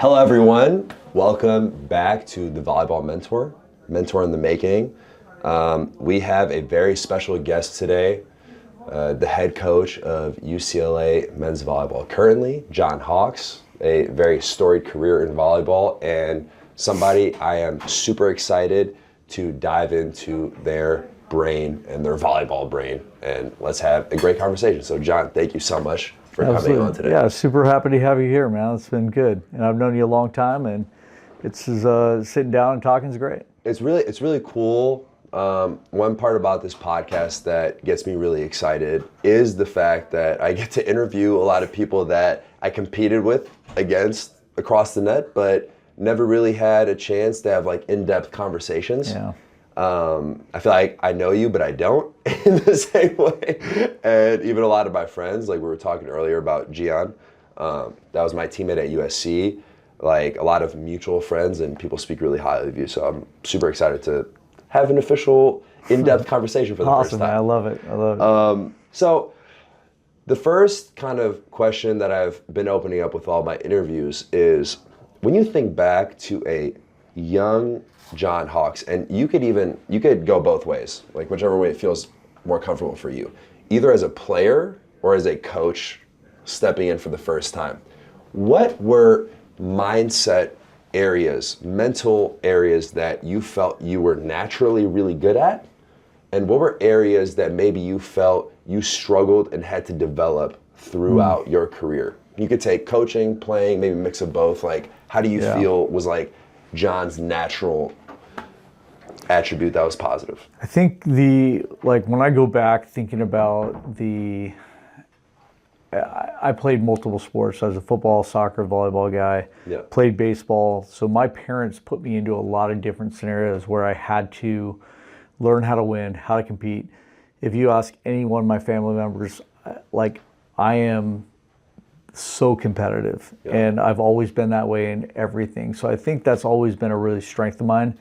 Hello everyone, welcome back to the Volleyball Mentor, Mentor in the Making. We have a very special guest today, the head coach of UCLA men's volleyball currently, John Hawks, a very storied career in volleyball and somebody I am super excited to dive into their brain and their volleyball brain, and let's have a great conversation. So John, thank you so much for coming on today. Yeah, super happy to have you here, man. It's been good, and I've known you a long time, and it's sitting down and talking is great. It's really cool. One part about this podcast that gets me really excited is the fact that I get to interview a lot of people that I competed with against across the net, but never really had a chance to have like in-depth conversations. Yeah. I feel like I know you, but I don't in the same way. And even a lot of my friends, like we were talking earlier about Gian, that was my teammate at USC, like a lot of mutual friends and people speak really highly of you. So I'm super excited to have an official in-depth conversation for the first time. Awesome, I love it. So the first kind of question that I've been opening up with all my interviews is, when you think back to a young John Hawks, and you could go both ways, like whichever way it feels more comfortable for you, either as a player or as a coach stepping in for the first time. What were mindset areas, mental areas that you felt you were naturally really good at? And what were areas that maybe you felt you struggled and had to develop throughout your career? You could take coaching, playing, maybe a mix of both. Like, how do you feel was like John's natural attribute that was positive? I think when I go back thinking about I played multiple sports. I was a football, soccer, volleyball guy, played baseball. So my parents put me into a lot of different scenarios where I had to learn how to win, how to compete. If you ask any one of my family members, like, I am so competitive, and I've always been that way in everything. So I think that's always been a really strength of mine.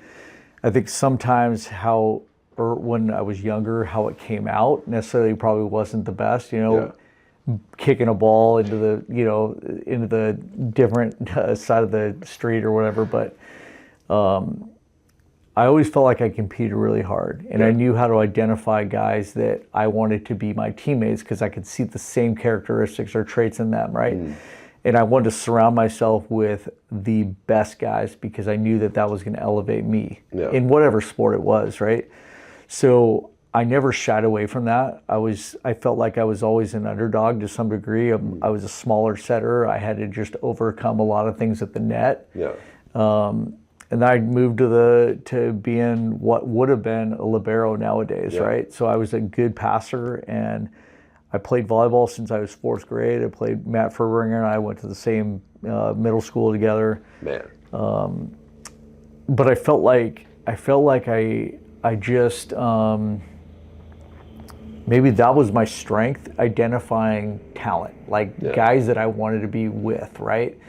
I think sometimes when I was younger, how it came out necessarily probably wasn't the best, kicking a ball into the different side of the street or whatever. But I always felt like I competed really hard, and I knew how to identify guys that I wanted to be my teammates because I could see the same characteristics or traits in them, right? And I wanted to surround myself with the best guys because I knew that was going to elevate me in whatever sport it was, right? So I never shied away from that. I felt like I was always an underdog to some degree. I was a smaller setter. I had to just overcome a lot of things at the net. And then I moved to being what would have been a libero nowadays, right? So I was a good passer, and I played volleyball since I was fourth grade. I played Matt Furbringer, and I went to the same middle school together. But I felt like I just maybe that was my strength, identifying talent, like guys that I wanted to be with, right?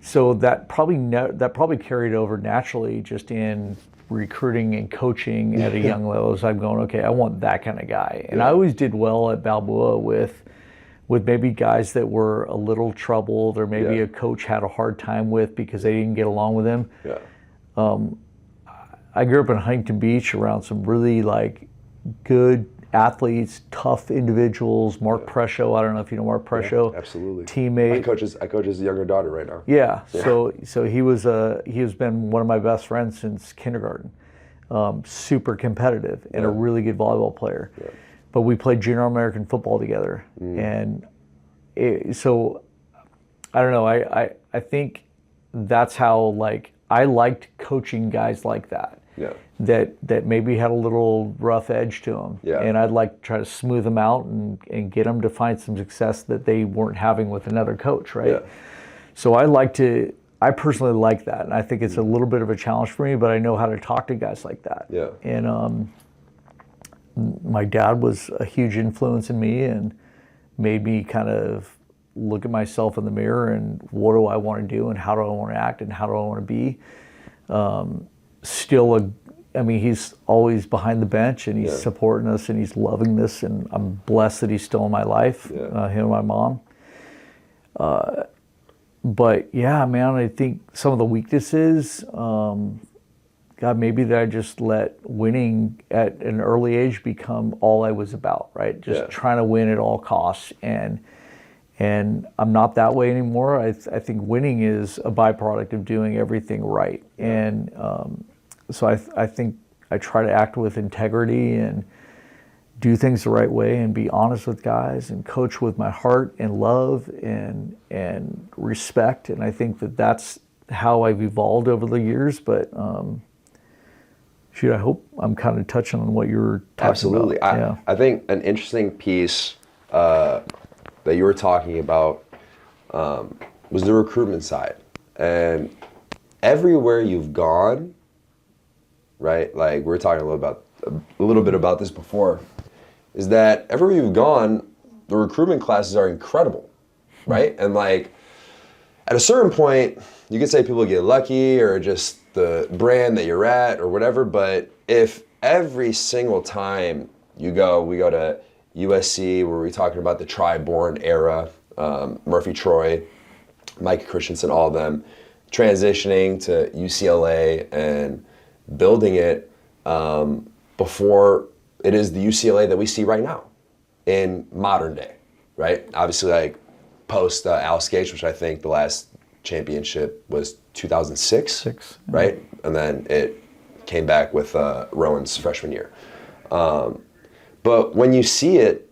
So that probably carried over naturally just in recruiting and coaching at a young level. So I'm going, okay, I want that kind of guy. And I always did well at Balboa with maybe guys that were a little troubled, or maybe a coach had a hard time with because they didn't get along with him. I grew up in Huntington Beach around some really like good athletes, tough individuals. Mark Prescio, I don't know if you know Mark Prescio. Absolutely. Teammate. I coach his younger daughter right now. So he has been one of my best friends since kindergarten. Super competitive and a really good volleyball player. But we played junior American football together, and so I don't know. I think that's how I liked coaching guys like that. That maybe had a little rough edge to them. And I'd like to try to smooth them out and get them to find some success that they weren't having with another coach, right? So I personally like that, and I think it's a little bit of a challenge for me, but I know how to talk to guys like that. And my dad was a huge influence in me and made me kind of look at myself in the mirror and what do I want to do and how do I want to act and how do I want to be. He's always behind the bench, and he's supporting us, and he's loving this, and I'm blessed that he's still in my life, him and my mom. But yeah, man, I think some of the weaknesses, God, maybe that I just let winning at an early age become all I was about, right? Just trying to win at all costs. And I'm not that way anymore. I think winning is a byproduct of doing everything right. And so I think I try to act with integrity and do things the right way and be honest with guys and coach with my heart and love and respect. And I think that's how I've evolved over the years. But I hope I'm kind of touching on what you were talking Absolutely. about. I think an interesting piece that you were talking about was the recruitment side. And everywhere you've gone, right? Like we were talking a little bit about this before, is that everywhere you've gone, the recruitment classes are incredible, right? And like at a certain point, you could say people get lucky or just the brand that you're at or whatever, but if every single time we go to USC where we're talking about the Tri-Born era, Murphy Troy, Mike Christensen, all of them, transitioning to UCLA and building it before it is the UCLA that we see right now in modern day, right? Obviously, like post Alice Gates, which I think the last championship was 2006, right? And then it came back with Rowan's freshman year. But when you see it,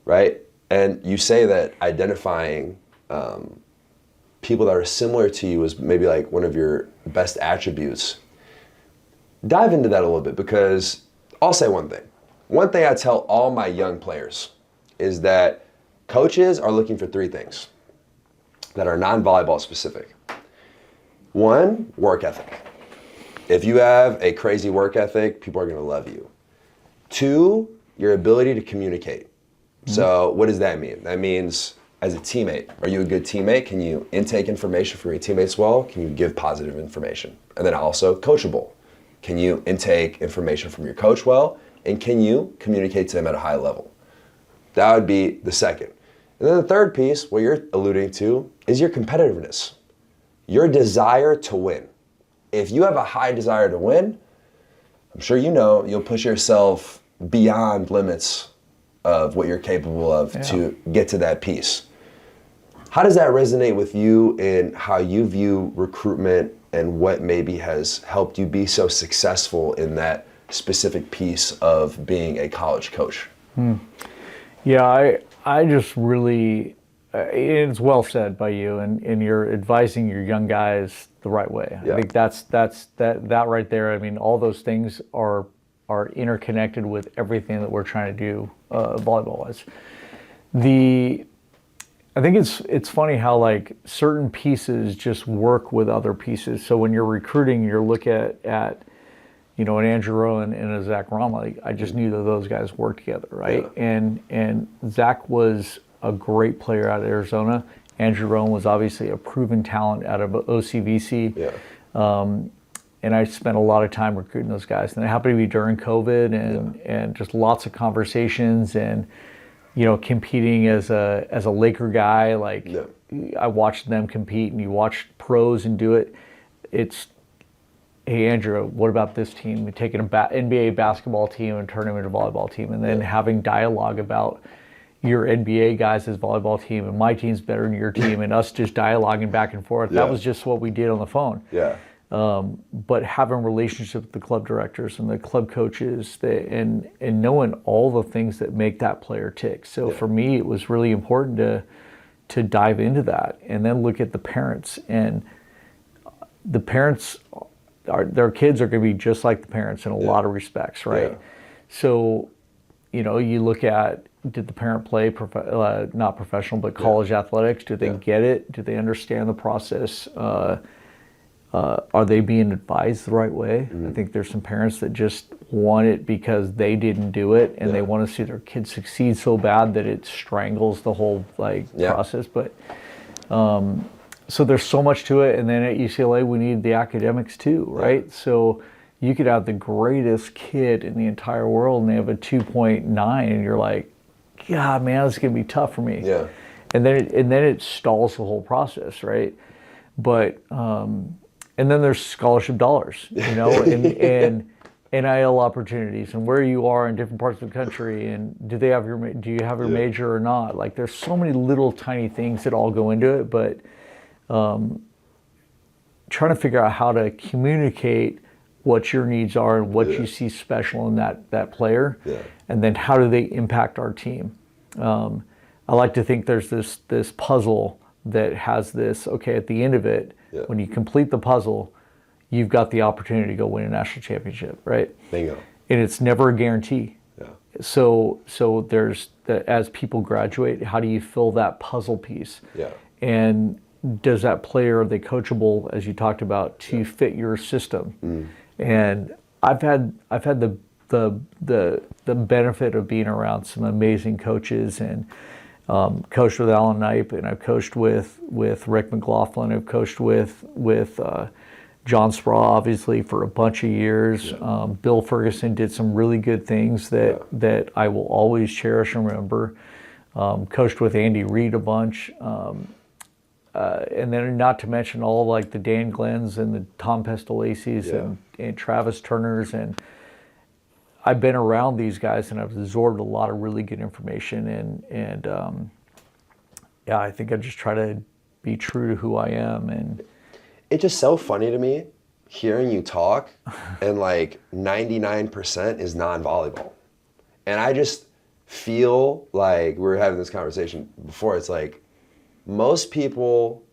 right, and you say that identifying people that are similar to you is maybe like one of your best attributes, dive into that a little bit, because I'll say one thing. One thing I tell all my young players is that coaches are looking for three things that are non-volleyball specific. One, work ethic. If you have a crazy work ethic, people are going to love you. Two, your ability to communicate. So what does that mean? That means as a teammate, are you a good teammate? Can you intake information from your teammates well? Can you give positive information? And then also coachable. Can you intake information from your coach well? And can you communicate to them at a high level? That would be the second. And then the third piece, what you're alluding to, is your competitiveness. Your desire to win. If you have a high desire to win, I'm sure you know you'll push yourself beyond limits of what you're capable of to get to that piece. How does that resonate with you in how you view recruitment and what maybe has helped you be so successful in that specific piece of being a college coach? Yeah, I just really, it's well said by you, and you're advising your young guys the right way. I think that right there. I mean, all those things are interconnected with everything that we're trying to do volleyball-wise. I think it's funny how like certain pieces just work with other pieces. So when you're recruiting, you look at an Andrew Rowan and a Zach Rama. I just knew that those guys worked together, right? Yeah. And Zach was a great player out of Arizona. Andrew Rowan was obviously a proven talent out of OCVC. Yeah. And I spent a lot of time recruiting those guys. And it happened to be during COVID and just lots of conversations and, competing as a Laker guy. Like I watched them compete, and you watch pros and do it. It's, hey, Andrew, what about this team? Taking an NBA basketball team and turning them into a volleyball team, and then having dialogue about your NBA guys' volleyball team, and my team's better than your team, and us just dialoguing back and forth. That was just what we did on the phone. Yeah. But having relationships with the club directors and the club coaches, and knowing all the things that make that player tick. So for me, it was really important to dive into that, and then look at the parents. And the parents, their kids are going to be just like the parents in a lot of respects, right? Yeah. So, you look at, did the parent play not professional but college athletics? Do they get it? Do they understand the process? Are they being advised the right way? I think there's some parents that just want it because they didn't do it, and they want to see their kids succeed so bad that it strangles the whole process. But so there's so much to it, and then at UCLA we need the academics too, right? Yeah. So you could have the greatest kid in the entire world, and they have a 2.9, and you're like, God, man, this is gonna be tough for me. Yeah. And then it stalls the whole process, right? But and then there's scholarship dollars, and NIL opportunities, and where you are in different parts of the country, and do you have your major or not? Like, there's so many little tiny things that all go into it, but trying to figure out how to communicate what your needs are and what you see special in that player, and then how do they impact our team. I like to think there's this puzzle that has this, okay, at the end of it, when you complete the puzzle, you've got the opportunity to go win a national championship, right? Bingo. And it's never a guarantee. Yeah. So there's as people graduate, how do you fill that puzzle piece? Yeah. And does that player, are they coachable, as you talked about, to fit your system? And I've had the benefit of being around some amazing coaches, and coached with Alan Knipe, and I've coached with Rick McLaughlin. I've coached with John Spraw, obviously, for a bunch of years. Bill Ferguson did some really good things that I will always cherish and remember. Coached with Andy Reid a bunch. And then not to mention all like the Dan Glenn's and the Tom Pestolacy's and Travis Turner's. And I've been around these guys, and I've absorbed a lot of really good information. And I think I just try to be true to who I am. And it's just so funny to me hearing you talk, and like 99% is non-volleyball. And I just feel like we were having this conversation before. It's like most people,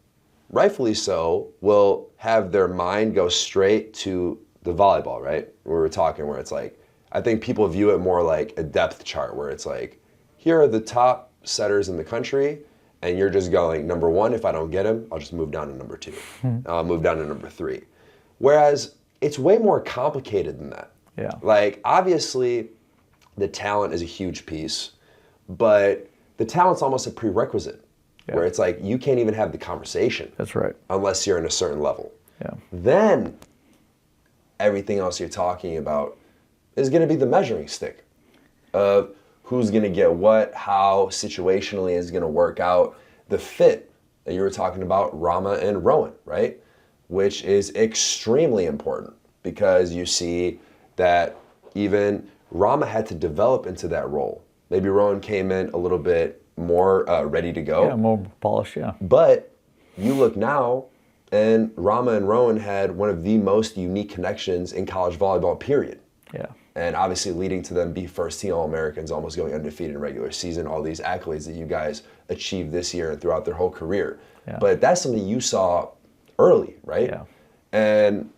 rightfully so, will have their mind go straight to the volleyball, right? We were talking where it's like, I think people view it more like a depth chart where it's like, here are the top setters in the country, and you're just going, number one, if I don't get him, I'll just move down to number two. I'll move down to number three. Whereas it's way more complicated than that. Yeah. Like, obviously, the talent is a huge piece, but the talent's almost a prerequisite. Where it's like, you can't even have the conversation. That's right. Unless you're in a certain level. Yeah. Then, everything else you're talking about is going to be the measuring stick of who's going to get what, how situationally is going to work out, the fit that you were talking about, Rama and Rowan, right? Which is extremely important, because you see that even Rama had to develop into that role. Maybe Rowan came in a little bit more ready to go. Yeah, more polished, yeah. But you look now, and Rama and Rowan had one of the most unique connections in college volleyball, period. Yeah. And obviously leading to them be first-team All-Americans, almost going undefeated in regular season, all these accolades that you guys achieved this year and throughout their whole career. Yeah. But that's something you saw early, right? Yeah. And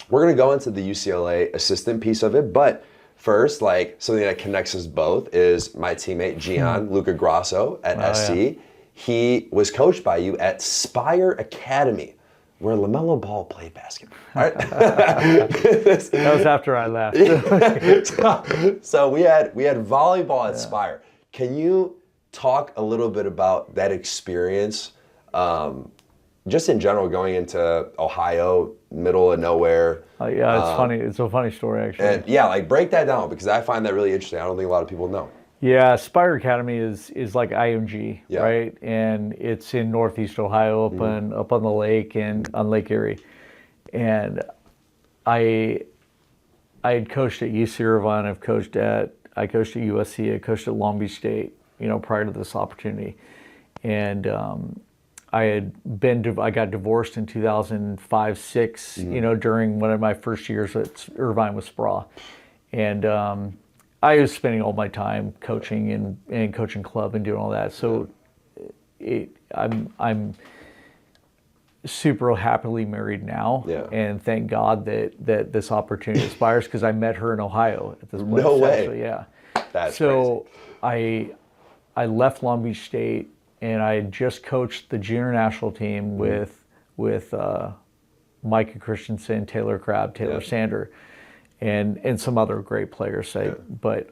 we're going to go into the UCLA assistant piece of it, but first, like, something that connects us both is my teammate Gian Luca Grasso at SC. Yeah. He was coached by you at Spire Academy, where LaMelo Ball played basketball. Right? That was after I left. So we had volleyball at Spire. Can you talk a little bit about that experience, just in general, going into Ohio, middle of nowhere? Yeah, it's funny. It's a funny story, actually. And yeah, like, break that down, because I find that really interesting. I don't think a lot of people know. Yeah, Spire Academy is like IMG, right? And it's in Northeast Ohio, up on the lake and on Lake Erie. And I had coached at UC Irvine. I coached at USC. I coached at Long Beach State, prior to this opportunity. And I got divorced in 2005-06, during one of my first years at Irvine with Spraw. And I was spending all my time coaching and coaching club and doing all that. So I'm super happily married now, and thank God that this opportunity aspires, because I met her in Ohio at this place. No way. Actually, yeah. That's so crazy. I left Long Beach State, and I had just coached the junior national team with Micah Christensen, Taylor Crabb, Taylor Sander, and some other great players. But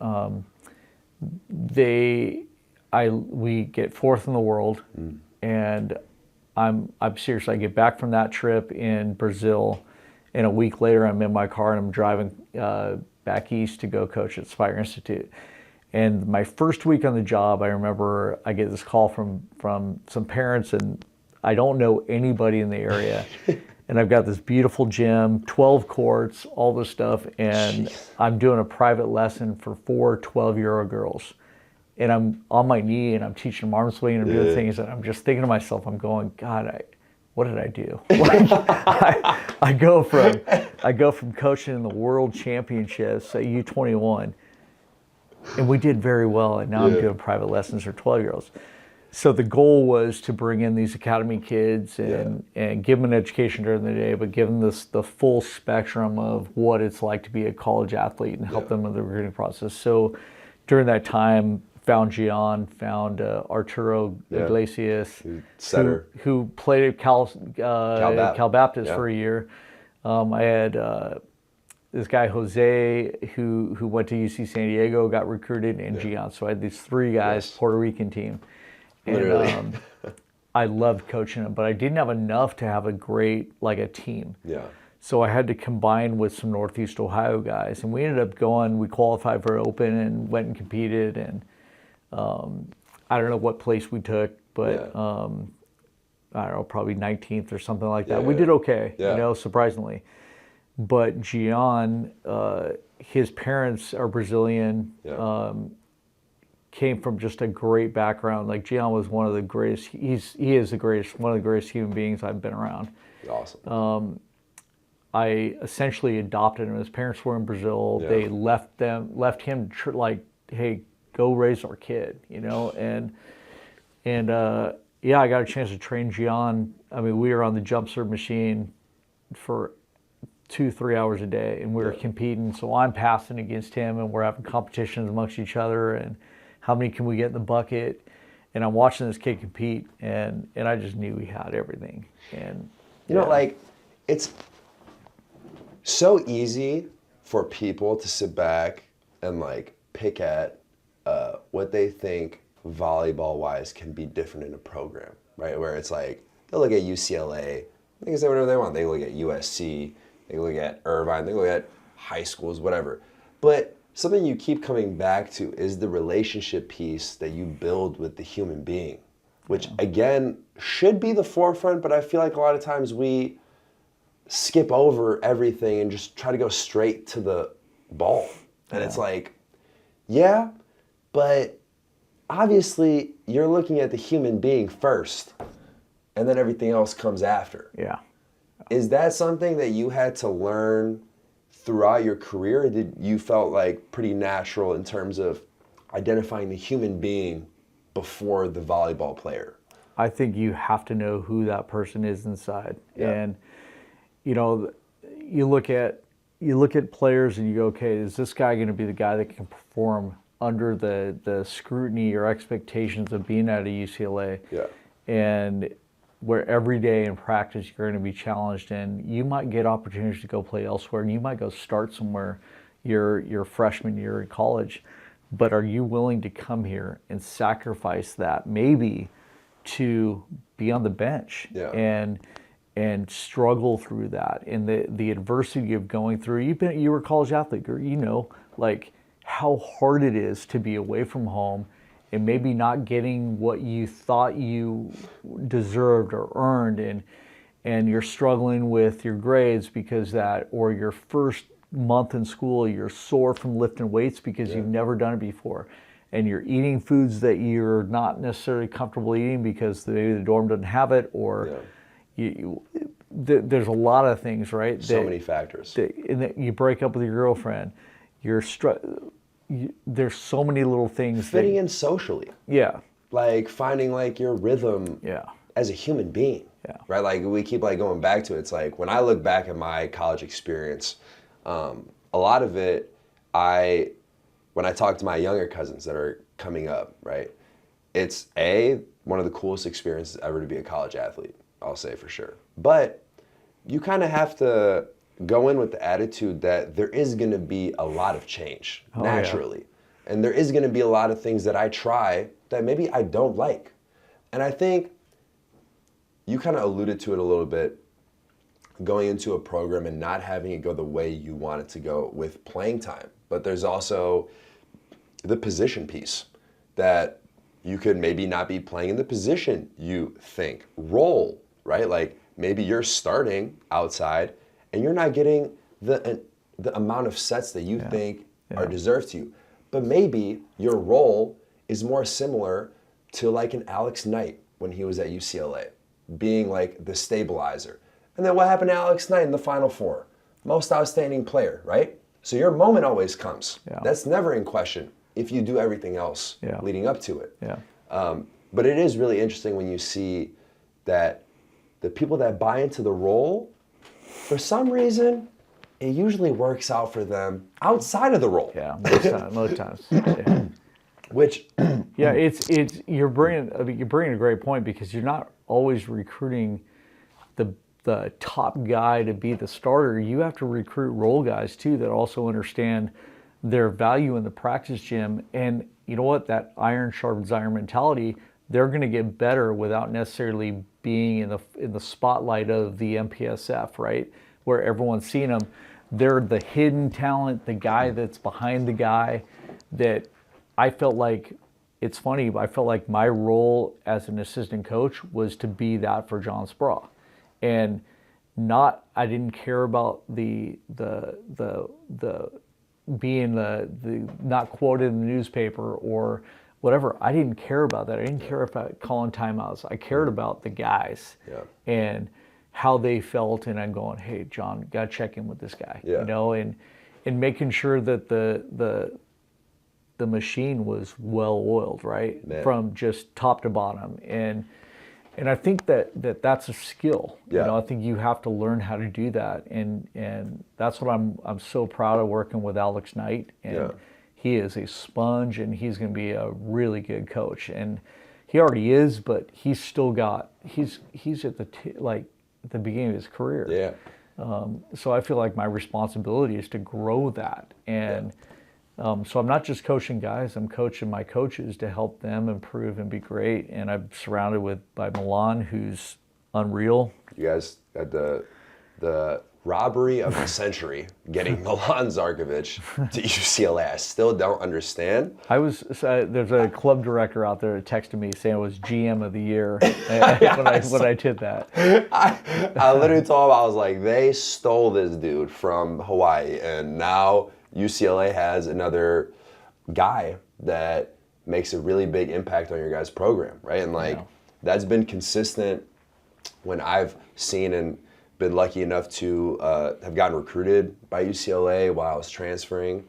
we get fourth in the world, and I'm serious. I get back from that trip in Brazil, and a week later I'm in my car and I'm driving back east to go coach at Spire Institute. And my first week on the job, I remember I get this call from some parents, and I don't know anybody in the area. And I've got this beautiful gym, 12 courts, all this stuff. And Jeez. I'm doing a private lesson for 4 12-year-old girls. And I'm on my knee and I'm teaching them arm swing and I'm doing things. And I'm just thinking to myself, I'm going, God, what did I do? Like, I go from coaching in the world championships at U21, and we did very well. And now I'm doing private lessons for 12-year-olds. So the goal was to bring in these academy kids and give them an education during the day, but give them the full spectrum of what it's like to be a college athlete and help them with the recruiting process. So during that time, found Gian, found Arturo Iglesias, who played at Cal Baptist for a year. I had this guy Jose who went to UC San Diego, got recruited, and Gian. So I had these 3 guys, Puerto Rican team. And I loved coaching them, but I didn't have enough to have a great, like a team. Yeah. So I had to combine with some Northeast Ohio guys. And we ended up we qualified for Open and went and competed. And I don't know what place we took, but I don't know, probably 19th or something like that. We did okay, surprisingly. But Gian, his parents are Brazilian. Came from just a great background. Like Gian was one of the greatest. He is the greatest, one of the greatest human beings I've been around. Awesome. I essentially adopted him. His parents were in Brazil. They left him like, hey, go raise our kid, And I got a chance to train Gian. I mean, we were on the jump serve machine for 2-3 hours a day, and we were competing. So I'm passing against him, and we're having competitions amongst each other, and how many can we get in the bucket? And I'm watching this kid compete, and I just knew he had everything. And like, it's so easy for people to sit back and like pick at what they think volleyball-wise can be different in a program, right? Where it's like they'll look at UCLA, they can say whatever they want. They look at USC, they look at Irvine, they look at high schools, whatever. But something you keep coming back to is the relationship piece that you build with the human being, which again should be the forefront, but I feel like a lot of times we skip over everything and just try to go straight to the ball. And it's like, but obviously you're looking at the human being first and then everything else comes after. Yeah. Is that something that you had to learn throughout your career, or did you felt like pretty natural in terms of identifying the human being before the volleyball player? I think you have to know who that person is inside. And you look at players and you go, okay, is this guy going to be the guy that can perform under the scrutiny or expectations of being at a UCLA? And where every day in practice you're going to be challenged, and you might get opportunities to go play elsewhere, and you might go start somewhere your freshman year in college. But are you willing to come here and sacrifice that maybe to be on the bench and struggle through that, and the adversity of going through? You were a college athlete, like how hard it is to be away from home and maybe not getting what you thought you deserved or earned, and you're struggling with your grades because or your first month in school, you're sore from lifting weights because you've never done it before, and you're eating foods that you're not necessarily comfortable eating because maybe the dorm doesn't have it, or there's a lot of things, right? So many factors. And you break up with your girlfriend, there's so many little things. Fitting in socially. Yeah. Like finding like your rhythm as a human being. Yeah. Right? Like we keep like going back to it. It's like when I look back at my college experience, a lot of it, when I talk to my younger cousins that are coming up, right? It's one of the coolest experiences ever to be a college athlete, I'll say for sure. But you kind of have to go in with the attitude that there is going to be a lot of change naturally. And there is going to be a lot of things that I try that maybe I don't like. And I think you kind of alluded to it a little bit, going into a program and not having it go the way you want it to go with playing time. But there's also the position piece that You could maybe not be playing in the position you think. Role, right? Like maybe you're starting outside and you're not getting the amount of sets that you think are deserved to you. But maybe your role is more similar to like an Alex Knight when he was at UCLA, being like the stabilizer. And then what happened to Alex Knight in the Final Four? Most outstanding player, right? So your moment always comes. Yeah. That's never in question if you do everything else leading up to it. Yeah. But it is really interesting when you see that the people that buy into the role, for some reason, it usually works out for them outside of the role. Yeah, most times. Yeah. Which, yeah, it's you're bringing a great point, because you're not always recruiting the top guy to be the starter. You have to recruit role guys too that also understand their value in the practice gym. And you know what? That iron sharpens iron mentality. They're going to get better without necessarily being in the spotlight of the MPSF, right? Where everyone's seeing them. They're the hidden talent, the guy that's behind the guy. That I felt like, it's funny, I felt like my role as an assistant coach was to be that for John Spraw. And I didn't care about the being the not quoted in the newspaper or whatever. I didn't care about that. I didn't care about calling timeouts. I cared about the guys and how they felt. And I'm going, hey, John, got to check in with this guy, you know, and making sure that the machine was well oiled, right, from just top to bottom. And I think that's a skill. You know, I think you have to learn how to do that, and that's what I'm so proud of working with Alex Knight. And he is a sponge, and he's going to be a really good coach. And he already is, but he's still got he's at the beginning of his career. Yeah. So I feel like my responsibility is to grow that. And so I'm not just coaching guys, I'm coaching my coaches to help them improve and be great. And I'm surrounded by Milan, who's unreal. You guys had the robbery of the century getting Milan Zarkovic to UCLA. I still don't understand. There's a club director out there that texted me saying it was GM of the year when I did that. I literally told him, I was like, they stole this dude from Hawaii, and now UCLA has another guy that makes a really big impact on your guys' program, right? And that's been consistent when I've seen and been lucky enough to have gotten recruited by UCLA while I was transferring.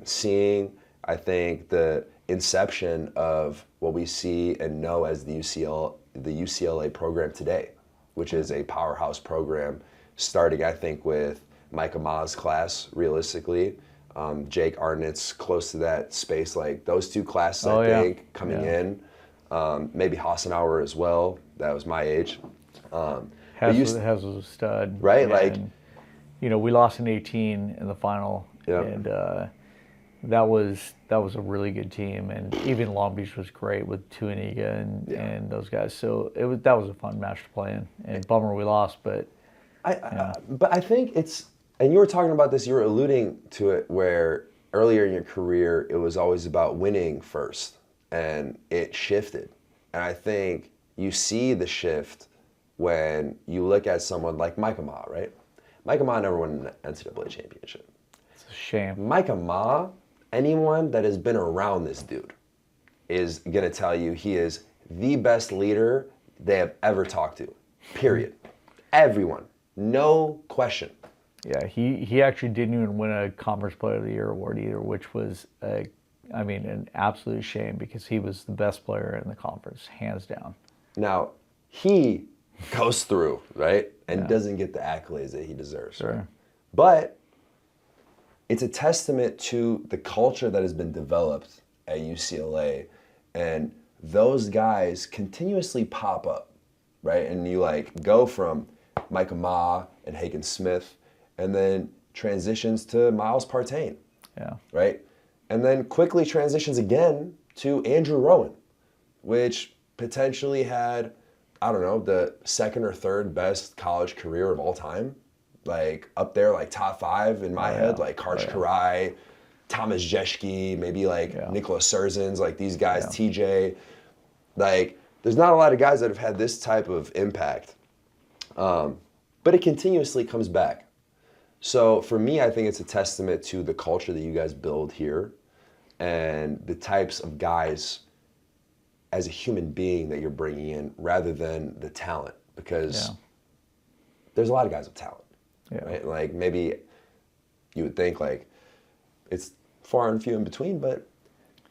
Seeing, I think, the inception of what we see and know as the UCLA program today, which is a powerhouse program, starting, I think, with Micah Ma's class, realistically. Jake Arnett's close to that space. Like those two classes, I think, coming in. Maybe Hassanauer as well. That was my age. Has was a stud. Right? And, like, you know, we lost in 18 in the final. And that was a really good team. And even Long Beach was great with Tuaniga and those guys. So that was a fun match to play in. And bummer we lost, but but I think it's, and you were talking about this, you were alluding to it, where earlier in your career, it was always about winning first, and it shifted. And I think you see the shift when you look at someone like Micah Ma, right? Micah Ma never won an NCAA championship. It's a shame. Micah Ma, anyone that has been around this dude is going to tell you he is the best leader they have ever talked to, period. Everyone. No question. Yeah, he actually didn't even win a Conference Player of the Year award either, which was, an absolute shame, because he was the best player in the conference, hands down. Now, he goes through, right, and doesn't get the accolades that he deserves. Sure. Right? But it's a testament to the culture that has been developed at UCLA, and those guys continuously pop up, right? And you go from Micah Ma and Hagen Smith, and then transitions to Miles Partain, right? And then quickly transitions again to Andrew Rowan, which potentially had, I don't know, the second or third best college career of all time, up there, top 5 in my head, Karch Karai, Thomas Jeschke, maybe like Nicholas Serzins, like these guys, TJ. Like, there's not a lot of guys that have had this type of impact. But it continuously comes back. So for me, I think it's a testament to the culture that you guys build here and the types of guys as a human being that you're bringing in rather than the talent. Because there's a lot of guys with talent, right? Like, maybe you would think like it's far and few in between, but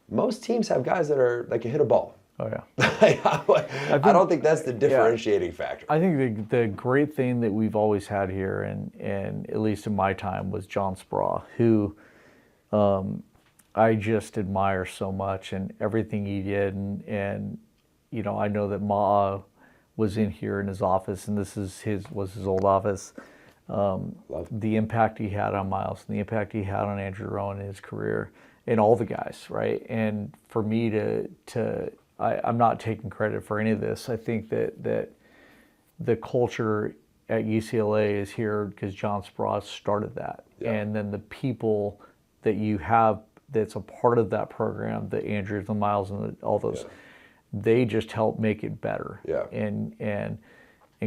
most teams have guys that can hit a ball. Oh yeah. I don't think that's the differentiating factor. I think the great thing that we've always had here, and at least in my time, was John Spraw, who I just admire so much and everything he did. And you know, I know that Ma'a was in here in his office, and this was his old office. The impact he had on Miles, and the impact he had on Andrew Rowan in his career, and all the guys, right? And for me I'm not taking credit for any of this. I think that the culture at UCLA is here because John Spraw started that. And then the people that you have that's a part of that program, the Andrews, the Miles, and all those, they just help make it better and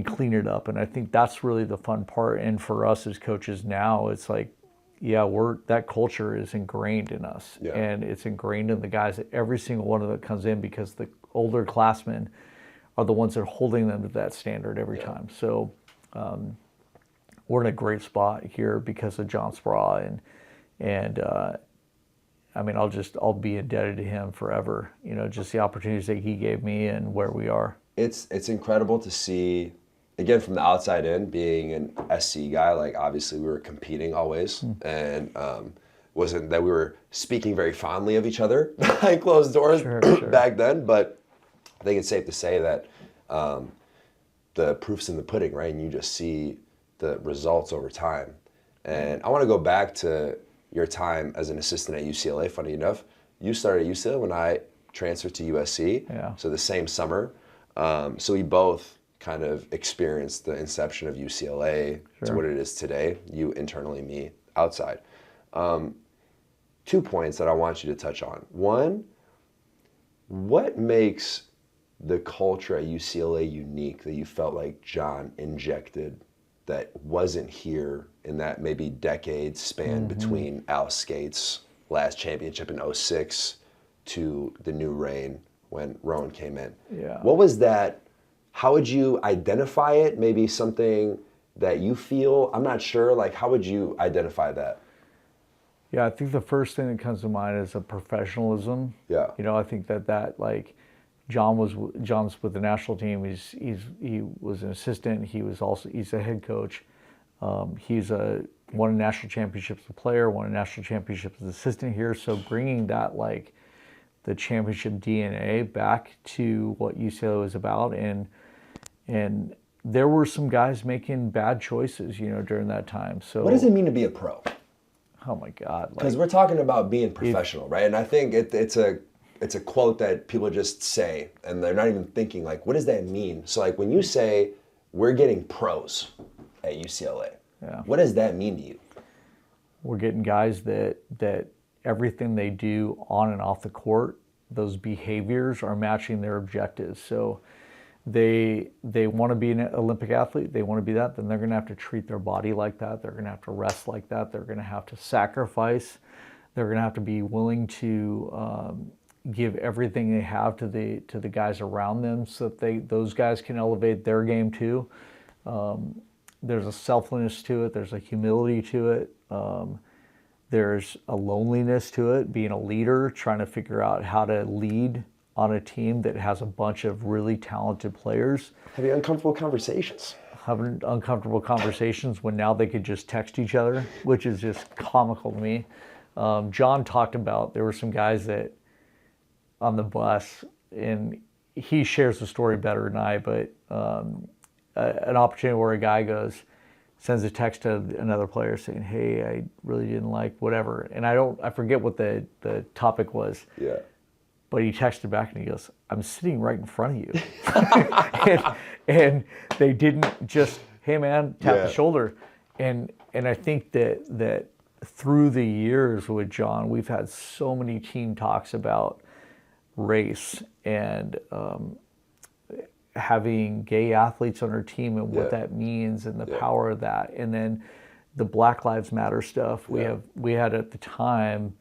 clean it up. And I think that's really the fun part. And for us as coaches now, it's like, that culture is ingrained in us, and it's ingrained in the guys that every single one of them comes in, because the older classmen are the ones that are holding them to that standard every time. So we're in a great spot here because of John Spraw, and I mean, I'll be indebted to him forever. You know, just the opportunities that he gave me and where we are. It's incredible to see. Again, from the outside in, being an SC guy, like obviously we were competing always, and wasn't that we were speaking very fondly of each other behind closed doors back then. But I think it's safe to say that the proof's in the pudding, right? And you just see the results over time. And I want to go back to your time as an assistant at UCLA. Funny enough, you started at UCLA when I transferred to USC, so the same summer. So we both kind of experienced the inception of UCLA to what it is today. You internally, me outside. 2 points that I want you to touch on. One, what makes the culture at UCLA unique that you felt like John injected that wasn't here in that maybe decade span between Al Skate's last championship in 2006 to the new reign when Rowan came in? What was that? How would you identify it? Maybe something that you feel, I'm not sure, like how would you identify that? Yeah, I think the first thing that comes to mind is a professionalism. You know, I think that like John's with the national team. He was an assistant. He's a head coach. He's won a national championships as a player, won a national championship as an assistant here. So bringing that like the championship DNA back to what UCLA was about, and there were some guys making bad choices, you know, during that time. So what does it mean to be a pro? Oh my God! Because we're talking about being professional, right? And I think it's a quote that people just say, and they're not even thinking like, what does that mean? So like when you say we're getting pros at UCLA, what does that mean to you? We're getting guys that everything they do on and off the court, those behaviors are matching their objectives. So they want to be an Olympic athlete, they want to be that, then they're going to have to treat their body like that, they're going to have to rest like that, they're going to have to sacrifice, they're going to have to be willing to give everything they have to the guys around them so that those guys can elevate their game too. There's a selflessness to it, there's a humility to it. There's a loneliness to it, being a leader, trying to figure out how to lead on a team that has a bunch of really talented players. Having uncomfortable conversations. Having uncomfortable conversations when now they could just text each other, which is just comical to me. John talked about, there were some guys that on the bus, and he shares the story better than I, but an opportunity where a guy sends a text to another player saying, hey, I really didn't like whatever. And I forget what the topic was. But he texted back and he goes, I'm sitting right in front of you. and they didn't just, hey man, tap the shoulder. And I think that through the years with John, we've had so many team talks about race and having gay athletes on our team and what that means and the power of that. And then the Black Lives Matter stuff. We had at the time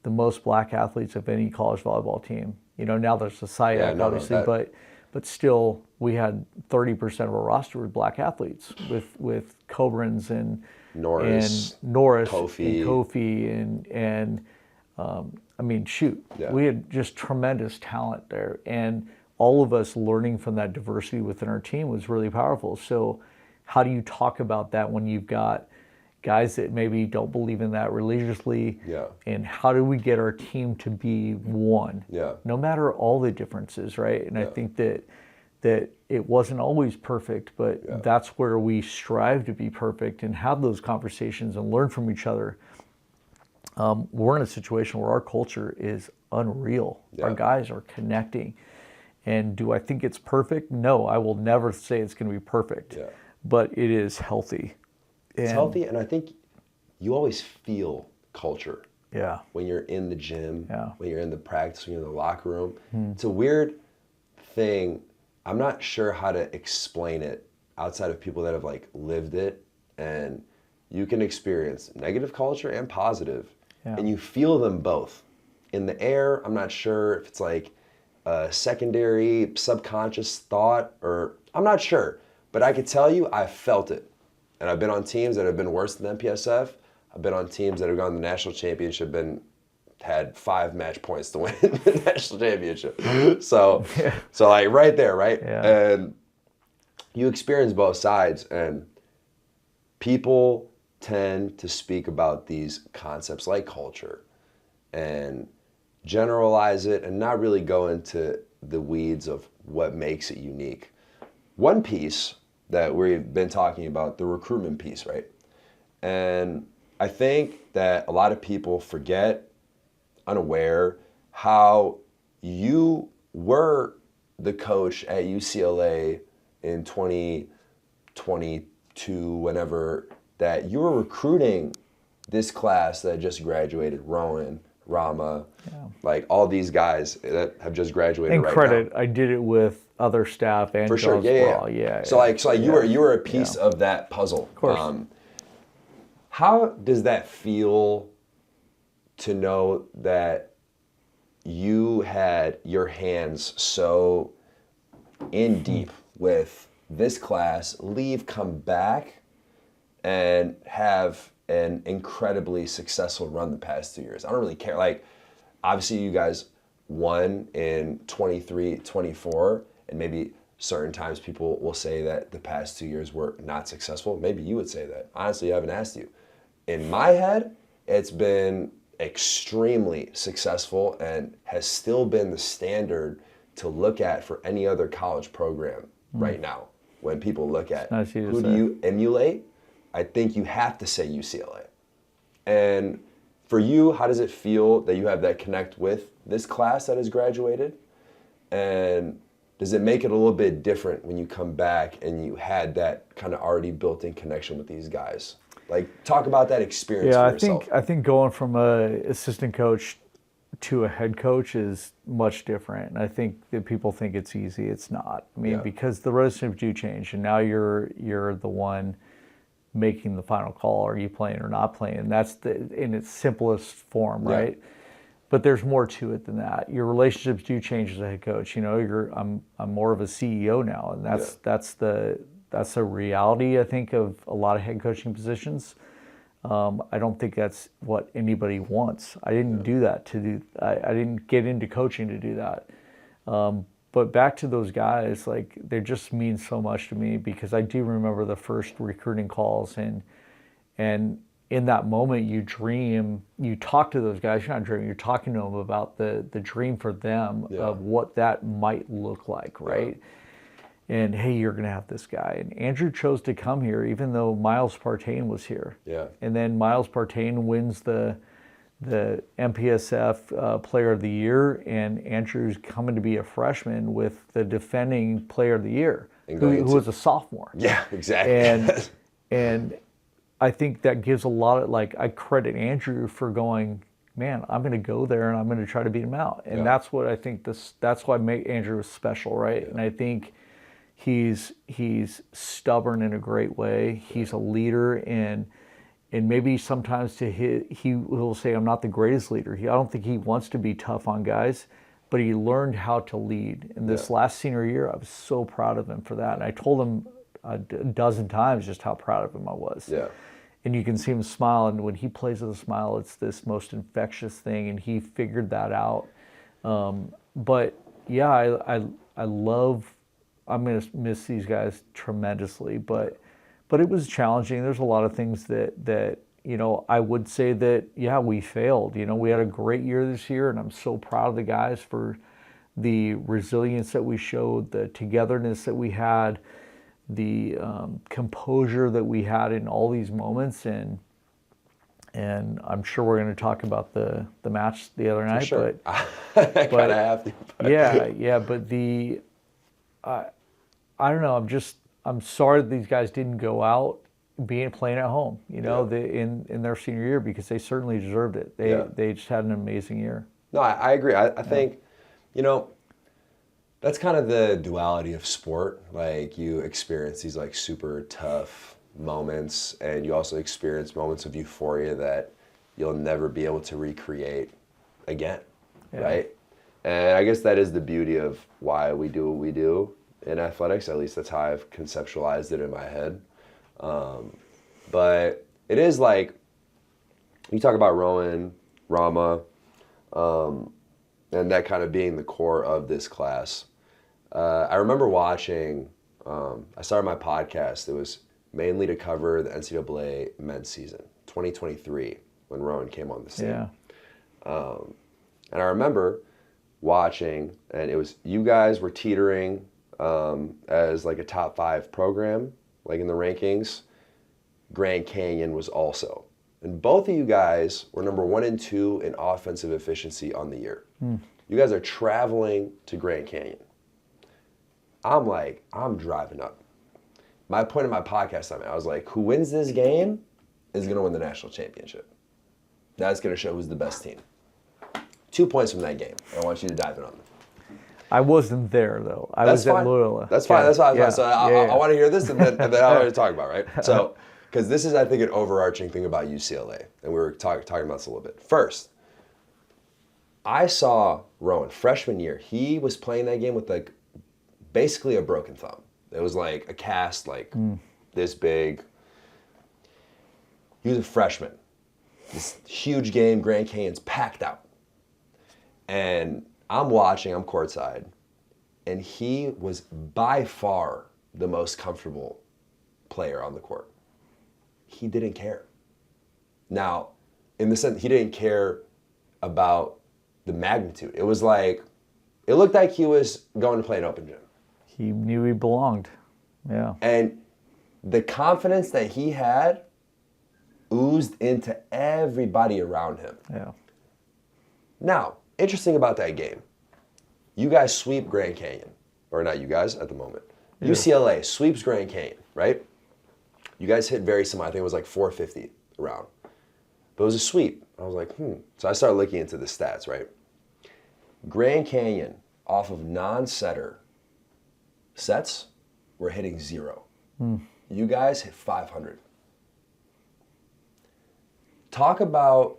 the most black athletes of any college volleyball team. You know, now there's a SIAC, obviously, but still we had 30% of our roster with black athletes with Cobrans and Norris, Kofi, and I mean, shoot, we had just tremendous talent there, and all of us learning from that diversity within our team was really powerful. So how do you talk about that when you've got guys that maybe don't believe in that religiously? And how do we get our team to be one? No matter all the differences, right? And I think that it wasn't always perfect, but that's where we strive to be perfect and have those conversations and learn from each other. We're in a situation where our culture is unreal. Our guys are connecting. And do I think it's perfect? No, I will never say it's going to be perfect, but it is healthy. It's healthy, and I think you always feel culture. When you're in the gym, when you're in the practice, when you're in the locker room. It's a weird thing. I'm not sure how to explain it outside of people that have like lived it, and you can experience negative culture and positive, and you feel them both. In the air, I'm not sure if it's like a secondary subconscious thought, or I'm not sure, but I could tell you I felt it. And I've been on teams that have been worse than MPSF. I've been on teams that have gone to the national championship and had 5 match points to win the national championship. So like right there, right? And you experience both sides, and people tend to speak about these concepts like culture and generalize it and not really go into the weeds of what makes it unique. One piece that we've been talking about, the recruitment piece, right? And I think that a lot of people forget, unaware, how you were the coach at UCLA in 2022, whenever, that you were recruiting this class that just graduated, Rowan, Rama, like all these guys that have just graduated right now. And credit, I did it with other staff and for sure. So you were a piece of that puzzle. Of course. How does that feel to know that you had your hands so in deep with this class, come back, and have an incredibly successful run the past 2 years? I don't really care. Like, obviously you guys won in 23, 24, and maybe certain times people will say that the past 2 years were not successful. Maybe you would say that. Honestly, I haven't asked you. In my head, it's been extremely successful and has still been the standard to look at for any other college program right now. When people look at who do you emulate, I think you have to say UCLA. And for you, how does it feel that you have that connect with this class that has graduated? And does it make it a little bit different when you come back and you had that kind of already built-in connection with these guys? Like, talk about that experience for yourself. I think going from a assistant coach to a head coach is much different. And I think that people think it's easy. It's not. I mean, because the relationships do change, and now you're the one making the final call. Are you playing or not playing? And that's in its simplest form, right? But there's more to it than that. Your relationships do change as a head coach. You know, I'm more of a CEO now, and that's a reality, I think, of a lot of head coaching positions. I don't think that's what anybody wants. I didn't do that I didn't get into coaching to do that. But back to those guys, like, they just mean so much to me, because I do remember the first recruiting calls, and in that moment you dream, you talk to those guys, you're not dreaming, you're talking to them about the dream for them of what that might look like, right? And hey, you're going to have this guy. And Andrew chose to come here even though Miles Partain was here. And then Miles Partain wins the MPSF Player of the Year, and Andrew's coming to be a freshman with the defending Player of the Year, who was a sophomore. Yeah, exactly. And I think that gives a lot of, like, I credit Andrew for going, man, I'm going to go there and I'm going to try to beat him out. And that's what I think that's why make Andrew special, right? Yeah. And I think he's stubborn in a great way. He's a leader, and maybe sometimes he will say, I'm not the greatest leader. I don't think he wants to be tough on guys, but he learned how to lead. And this last senior year, I was so proud of him for that. And I told him a dozen times just how proud of him I was. Yeah. And you can see him smile, and when he plays with a smile, it's this most infectious thing, and he figured that out. But yeah, I love, I'm going to miss these guys tremendously, but it was challenging. There's a lot of things that you know, I would say that, yeah, we failed. You know, we had a great year this year, and I'm so proud of the guys for the resilience that we showed, the togetherness that we had, the composure that we had in all these moments, and I'm sure we're going to talk about the match the other night. For sure. But I kind of have to. But. Yeah, but I don't know. I'm sorry that these guys didn't go out playing at home. You know, in their senior year, because they certainly deserved it. They just had an amazing year. No, I agree. I think, you know, that's kind of the duality of sport. Like, you experience these like super tough moments, and you also experience moments of euphoria that you'll never be able to recreate again, right? And I guess that is the beauty of why we do what we do in athletics. At least that's how I've conceptualized it in my head. But it is like, you talk about Rowan, Rama, and that kind of being the core of this class. I remember watching, I started my podcast. It was mainly to cover the NCAA men's season, 2023, when Rowan came on the scene. Yeah. And I remember watching, and it was, you guys were teetering as like a top 5 program, like in the rankings. Grand Canyon was also. And both of you guys were number 1 and 2 in offensive efficiency on the year. You guys are traveling to Grand Canyon. I'm driving up. My point in my podcast, I was like, who wins this game is going to win the national championship. That's going to show who's the best team. 2 points from that game. I want you to dive in on them. I wasn't there, though. I was at Loyola. That's fine. That's fine. So I want to hear this, and then I want to talk about, right? So, because this is, I think, an overarching thing about UCLA, and we were talking about this a little bit. First, I saw Rowan freshman year. He was playing that game with like basically a broken thumb. It was like a cast like this big. He was a freshman. This huge game, Grand Canyon's packed out. And I'm watching, I'm courtside, and he was by far the most comfortable player on the court. He didn't care. Now, in the sense, he didn't care about the magnitude. It was like, it looked like he was going to play an open gym. He knew he belonged. Yeah. And the confidence that he had oozed into everybody around him. Yeah. Now, interesting about that game, you guys sweep Grand Canyon, or not you guys at the moment. Yeah. UCLA sweeps Grand Canyon, right? You guys hit very similar. I think it was like 450 around. But it was a sweep. I was like, So I started looking into the stats, right? Grand Canyon, off of non-setter sets, were hitting 0. You guys hit 500. Talk about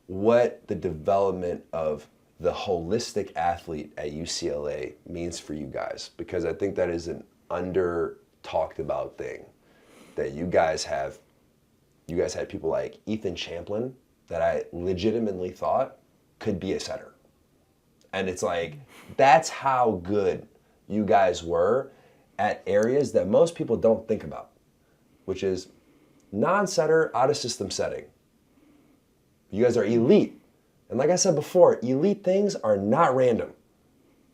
what the development of the holistic athlete at UCLA means for you guys, because I think that is an under talked about thing that you guys have. You guys had people like Ethan Champlin that I legitimately thought could be a setter. And it's like, that's how good you guys were at areas that most people don't think about, which is non-setter, out of system setting. You guys are elite. And like I said before, elite things are not random.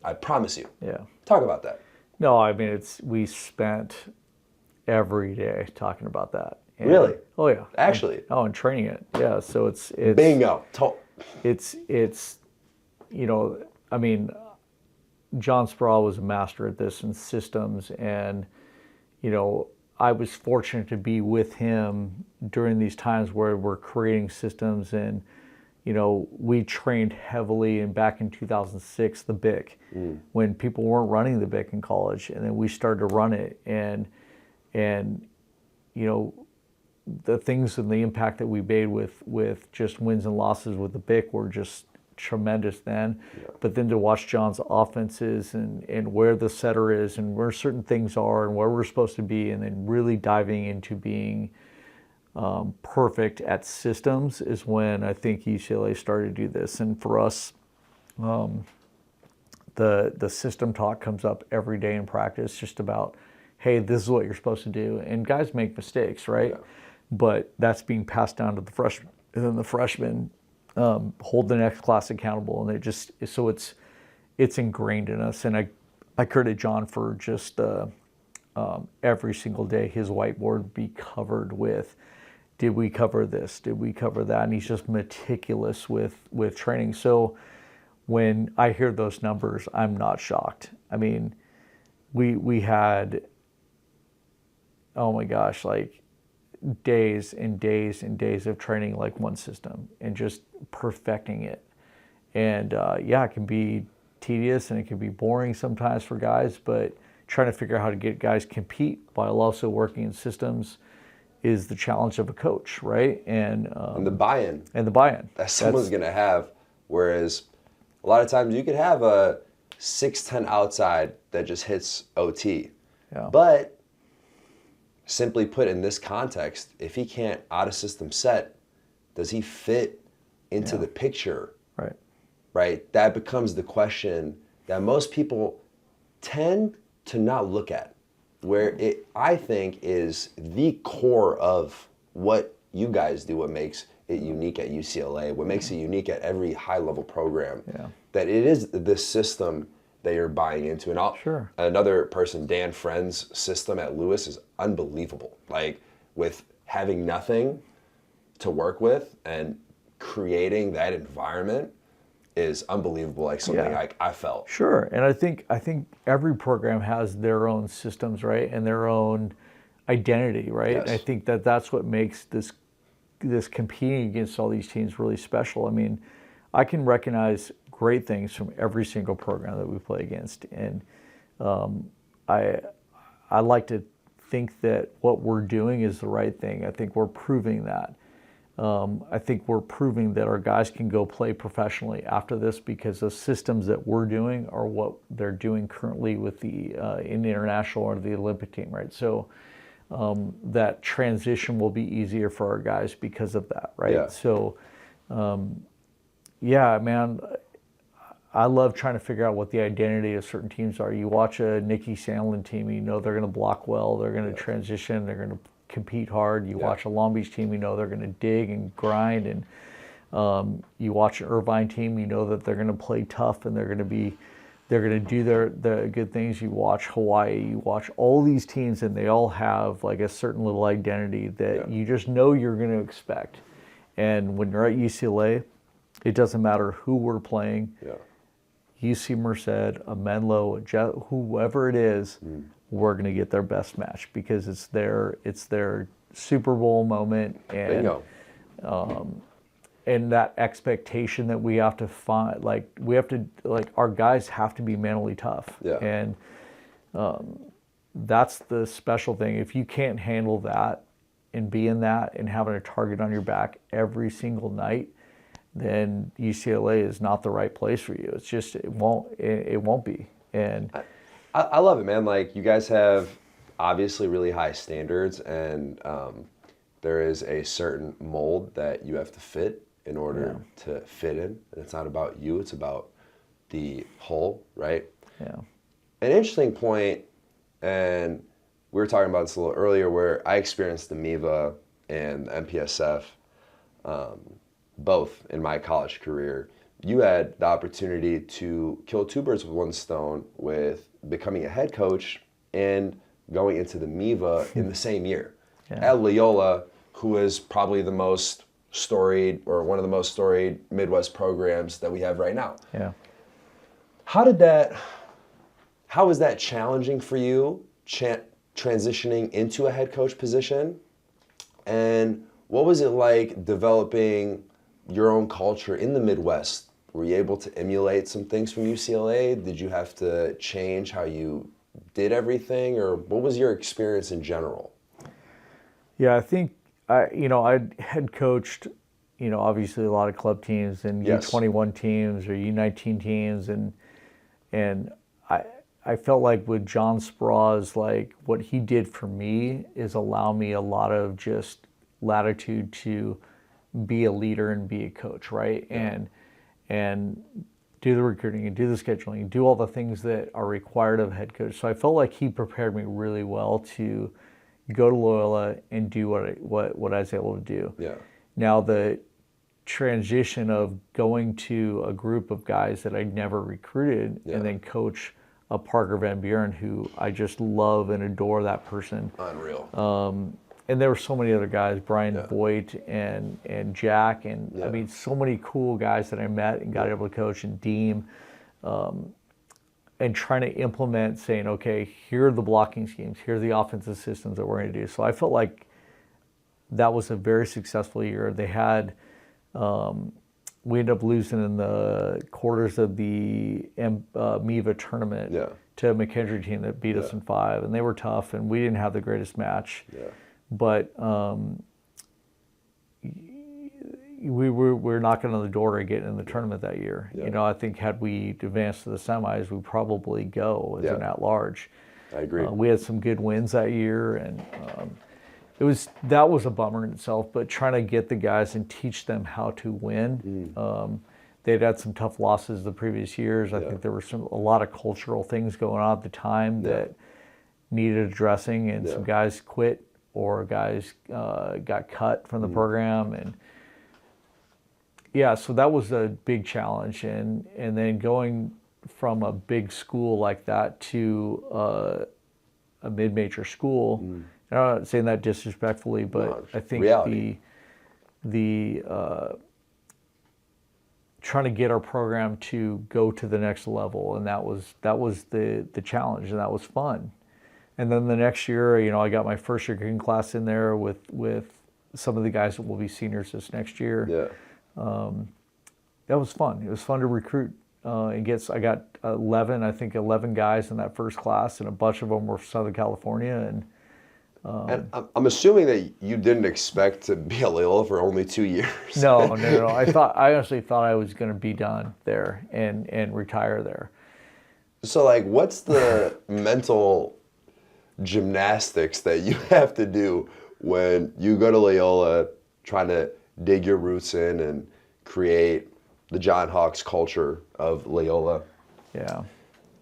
I promise you. Yeah. Talk about that. No, I mean, we spent every day talking about that. And, really? Oh, yeah. Actually? And training it. Yeah, so it's bingo. It's, you know, I mean, John Sproul was a master at this and systems, and, you know, I was fortunate to be with him during these times where we're creating systems, and we trained heavily. And back in 2006, the BIC, when people weren't running the BIC in college, and then we started to run it, and the things and the impact that we made with just wins and losses with the BIC were just tremendous then. Yeah. But then to watch John's offenses and where the setter is and where certain things are and where we're supposed to be, and then really diving into being perfect at systems is when I think UCLA started to do this. And for us, the system talk comes up every day in practice, just about, hey, this is what you're supposed to do. And guys make mistakes, right? Yeah. But that's being passed down to the freshmen, and then the freshmen hold the next class accountable, and it's ingrained in us. And I credit John for just every single day his whiteboard be covered with, did we cover this? Did we cover that? And he's just meticulous with training. So when I hear those numbers, I'm not shocked. I mean, we had, oh my gosh, like days and days and days of training like one system and just perfecting it. And it can be tedious and it can be boring sometimes for guys, but trying to figure out how to get guys compete while also working in systems is the challenge of a coach, right? And the buy-in. And the buy-in. That someone's going to have, whereas a lot of times you could have a 6'10" outside that just hits OT. Yeah. But simply put, in this context, if he can't out-of-system set, does he fit into the picture? Right. Right? That becomes the question that most people tend to not look at, where it, I think, is the core of what you guys do, what makes it unique at UCLA, what makes it unique at every high-level program, that it is this system that you're buying into. And another person, Dan Friend's system at Lewis is unbelievable. Like, with having nothing to work with and creating that environment is unbelievable, like something like I felt. Sure, and I think every program has their own systems, right, and their own identity, right? Yes. And I think that's what makes this competing against all these teams really special. I mean, I can recognize great things from every single program that we play against, and I like to think that what we're doing is the right thing. I think we're proving that. I think we're proving that our guys can go play professionally after this, because the systems that we're doing are what they're doing currently with the in the international or the Olympic team, right? So that transition will be easier for our guys because of that, right? Yeah. So, man, I love trying to figure out what the identity of certain teams are. You watch a Nikki Sandlin team, you know they're going to block well, they're going to transition, they're going to compete hard. You watch a Long Beach team, you know they're going to dig and grind, and you watch an Irvine team, you know that they're going to play tough and they're going to do the good things. You watch Hawaii, you watch all these teams, and they all have like a certain little identity that you just know you're going to expect. And when you're at UCLA, it doesn't matter who we're playing. UC Merced, a Menlo, whoever it is, we're going to get their best match, because it's their Super Bowl moment, and and that expectation that we have to find, our guys have to be mentally tough, and that's the special thing. If you can't handle that and be in that and having a target on your back every single night, then UCLA is not the right place for you. It's just it won't be. And I love it, man. Like, you guys have obviously really high standards, and there is a certain mold that you have to fit in order to fit in. And it's not about you, it's about the whole, right? Yeah. An interesting point, and we were talking about this a little earlier, where I experienced the MIVA and the MPSF, both in my college career. You had the opportunity to kill two birds with one stone with becoming a head coach and going into the MIVA in the same year. At Loyola, who is probably the most storied, or one of the most storied Midwest programs that we have right now. Yeah. How was that challenging for you, transitioning into a head coach position? And what was it like developing your own culture in the Midwest? Were you able to emulate some things from UCLA? Did you have to change how you did everything, or what was your experience in general? Yeah, I think I head coached, obviously a lot of club teams and Yes. U21 teams or U19 teams, and I felt like with John Spraw's, like what he did for me is allow me a lot of just latitude to be a leader and be a coach, right? Yeah. And do the recruiting and do the scheduling and do all the things that are required of a head coach. So I felt like he prepared me really well to go to Loyola and do what I was able to do. Yeah. Now the transition of going to a group of guys that I'd never recruited and then coach a Parker Van Buren, who I just love and adore that person. Unreal. And there were so many other guys, Brian Voigt and Jack, and I mean, so many cool guys that I met and got able to coach, and Deem, and trying to implement saying, okay, here are the blocking schemes, here are the offensive systems that we're going to do. So I felt like that was a very successful year. They had, we ended up losing in the quarters of the MIVA tournament to a McKendree team that beat us in 5, and they were tough, and we didn't have the greatest match. Yeah. But we were knocking on the door to get in the tournament that year. Yeah. I think had we advanced to the semis, we'd probably go as an at-large. I agree. We had some good wins that year, and that was a bummer in itself. But trying to get the guys and teach them how to win. They'd had some tough losses the previous years. I think there were a lot of cultural things going on at the time that needed addressing, and some guys quit or guys got cut from the program, and so that was a big challenge. And then going from a big school like that to a mid-major school, and I'm not saying that disrespectfully, but I think reality. the trying to get our program to go to the next level, and that was the challenge, and that was fun. And then the next year, I got my first year recruiting class in there with some of the guys that will be seniors this next year. Yeah. That was fun. It was fun to recruit. I got 11 guys in that first class, and a bunch of them were from Southern California. And I'm assuming that you didn't expect to be at Loyola for only 2 years. No. I honestly thought I was going to be done there and retire there. So, like, what's the mental gymnastics that you have to do when you go to Loyola trying to dig your roots in and create the John Hawks culture of Loyola? Yeah.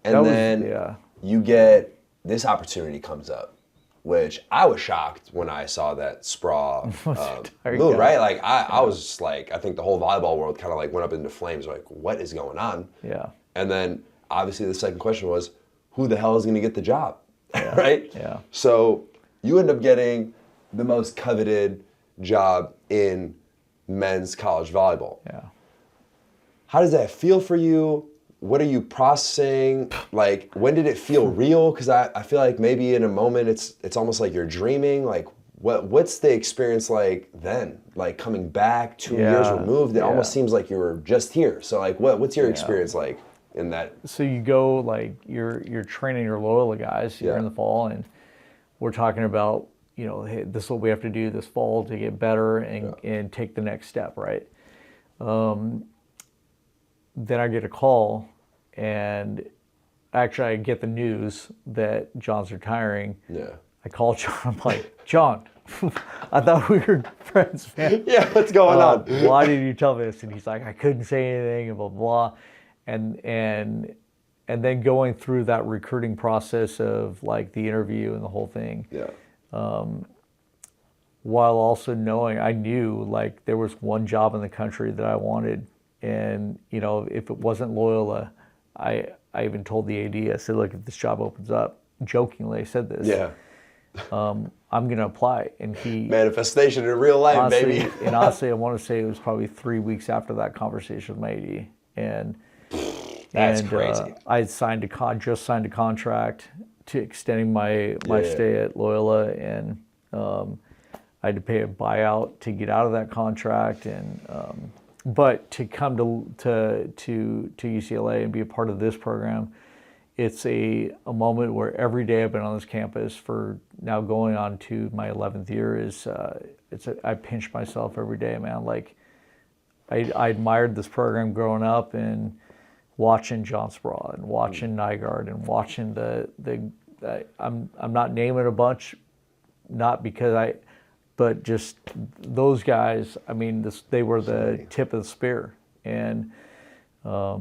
And then you get this opportunity comes up, which I was shocked when I saw that Spraw move, right? Like, I was just like, I think the whole volleyball world kind of like went up into flames, like, what is going on? Yeah. And then obviously the second question was, who the hell is going to get the job? Right? Yeah. So you end up getting the most coveted job in men's college volleyball. Yeah. How does that feel for you? What are you processing? Like, when did it feel real? Because I feel like maybe in a moment it's almost like you're dreaming. Like, what's the experience like then? Like, coming back 2 years removed, it almost seems like you were just here. So, like, what's your experience like in that? So you go, like, you're training your Loyola guys here in the fall, and we're talking about, hey, this is what we have to do this fall to get better and take the next step, right? Then I get a call, and actually I get the news that John's retiring. Yeah. I call John. I'm like, John, I thought we were friends, man. Yeah, what's going on? Why did you tell me this? And he's like, I couldn't say anything, and blah, blah. And then going through that recruiting process of, like, the interview and the whole thing. Yeah. While also knowing, I knew, like, there was one job in the country that I wanted. And, if it wasn't Loyola, I even told the AD, I said, look, if this job opens up, jokingly I said this. Yeah. I'm going to apply. And he... Manifestation in real life, honestly, baby. And honestly, I want to say it was probably 3 weeks after that conversation with my AD. That's crazy. I had just signed a contract to extending my stay at Loyola, and I had to pay a buyout to get out of that contract, and but to come to UCLA and be a part of this program, it's a moment where every day I've been on this campus for now going on to my 11th year is I pinch myself every day, man. Like I admired this program growing up and watching John Spraw and watching Nygaard and watching I'm not naming a bunch, not because but just those guys. I mean, they were the tip of the spear, and I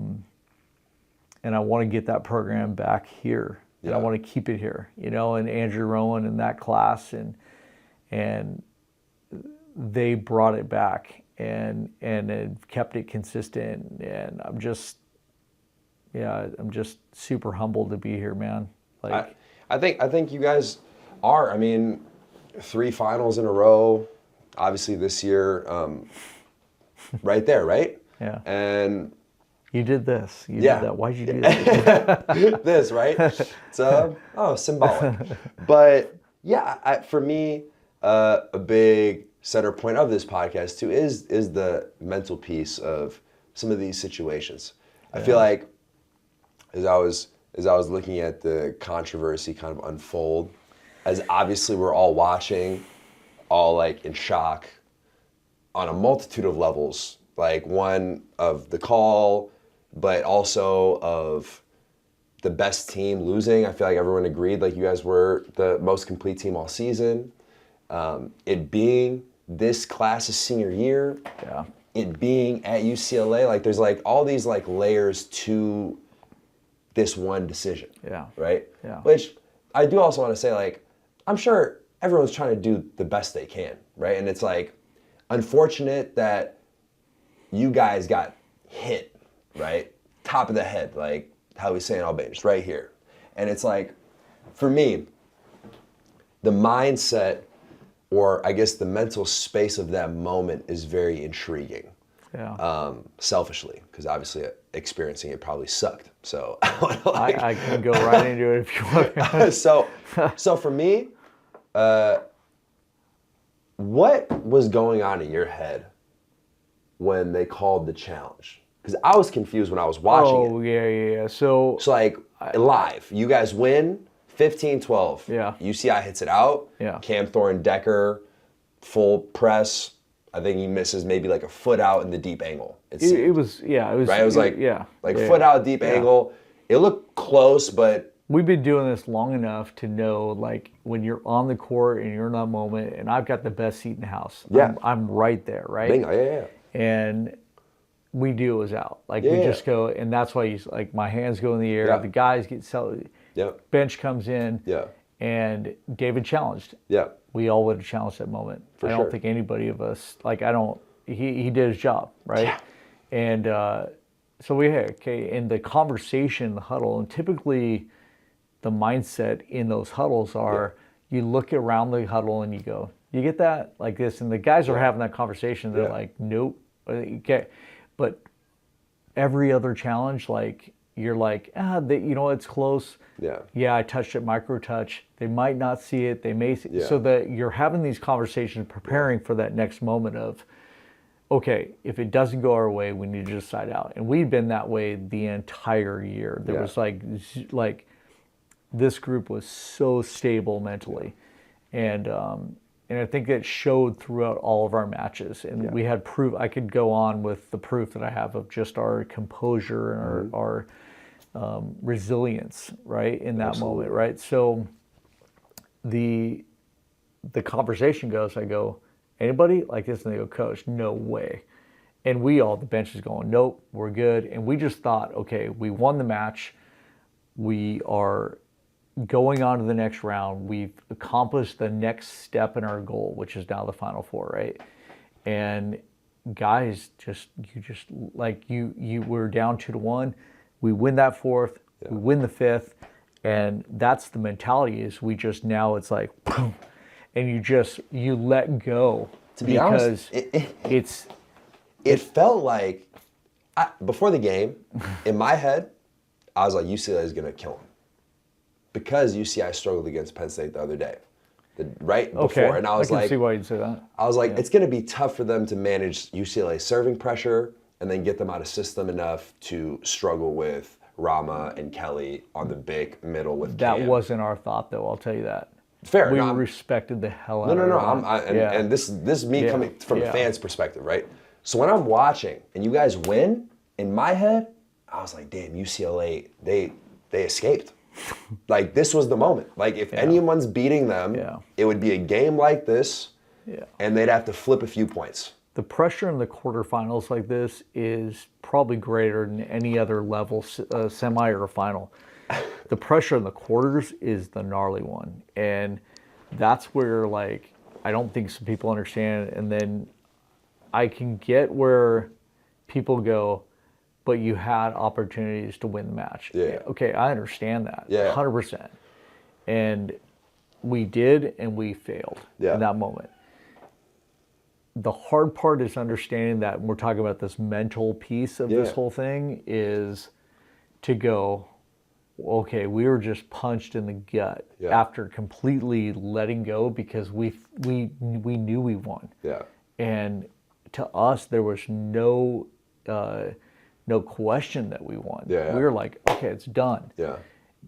want to get that program back here, and I want to keep it here, you know. And Andrew Rowan in that class, and they brought it back and it kept it consistent, and I'm just super humbled to be here, man. Like I think you guys are. I mean, 3 finals in a row, obviously this year, right there, right? Yeah. And you did this. You did that. Why'd you do that? This, right? So, symbolic. But yeah, for me, a big center point of this podcast too is the mental piece of some of these situations. I feel like as I was looking at the controversy kind of unfold, as obviously we're all watching, all like in shock on a multitude of levels, like one of the call, but also of the best team losing. I feel like everyone agreed like you guys were the most complete team all season. It being this class's senior year, it being at UCLA, like there's like all these like layers to this one decision, right? Yeah. Which I do also want to say, like, I'm sure everyone's trying to do the best they can, right? And it's like unfortunate that you guys got hit, right? Top of the head, like how we say in Albania, just right here. And it's like, for me, the mindset, or I guess the mental space of that moment is very intriguing. Yeah. Selfishly, because obviously experiencing it probably sucked. So I can go right into it if you want. So for me, what was going on in your head when they called the challenge? Because I was confused when I was watching it. Oh, yeah. So like live, you guys win 15-12. Yeah. UCI hits it out. Yeah. Cam Thorne Decker, full press. I think he misses maybe like a foot out in the deep angle. It was right. It was like foot out deep angle. It looked close, but we've been doing this long enough to know, like, when you're on the court and you're in that moment, and I've got the best seat in the house. Yeah. I'm right there, right? Bingo, yeah. And we knew it was out. Like, we just go, and that's why like my hands go in the air. The guys get bench comes in. Yeah. And David challenged. Yeah. We all would have challenged that moment. I don't think anybody of us, like, he did his job, right? Yeah. And so in the conversation, the huddle, and typically the mindset in those huddles are, you look around the huddle and you go, you get that? Like this, and the guys are having that conversation, they're like, nope. Okay. But every other challenge, like, you're like, it's close. Yeah, I touched it, micro touch. They might not see it. They may see it. So that you're having these conversations, preparing for that next moment of, okay, if it doesn't go our way, we need to just side out. And we've been that way the entire year. There was like this group was so stable mentally. And I think it showed throughout all of our matches. And we had proof. I could go on with the proof that I have of just our composure and our resilience, right, in that moment, right? So the conversation goes, I go, anybody like this? And they go, coach, no way. And the bench is going, nope, we're good. And we just thought, okay, we won the match. We are going on to the next round. We've accomplished the next step in our goal, which is now the Final Four, right? And guys, you were down 2-1. We win that fourth, we win the fifth, and that's the mentality. Is we just now it's like, boom, and you let go. To be honest, it felt like before the game, in my head, I was like, UCLA is gonna kill him. because UCI struggled against Penn State the other day, right before. Okay. And I was can like, see why you'd say that. I was like, it's going to be tough for them to manage UCLA serving pressure and then get them out of system enough to struggle with Rama and Kelly on the big middle with That Cam. wasn't our thought, though. I'll tell you that. Fair. We No, respected the hell out no, of no. it. And this is me coming from a Yeah. fan's perspective, right? So when I'm watching and you guys win, in my head, I was like, damn, UCLA, they escaped. Like, this was the moment. Like, if anyone's beating them, it would be a game like this, and they'd have to flip a few points. The pressure in the quarterfinals like this is probably greater than any other level, semi or final. The pressure in the quarters is the gnarly one. And that's where, like, I don't think some people understand. And then I can get where people go, but you had opportunities to win the match. Yeah. Okay, I understand that. Yeah. 100%. And we did, and we failed in that moment. The hard part is understanding that when we're talking about this mental piece of this whole thing is to go, okay, we were just punched in the gut after completely letting go because we knew we won. Yeah. And to us, there was no question that we won. Yeah. We were like, okay, it's done. Yeah.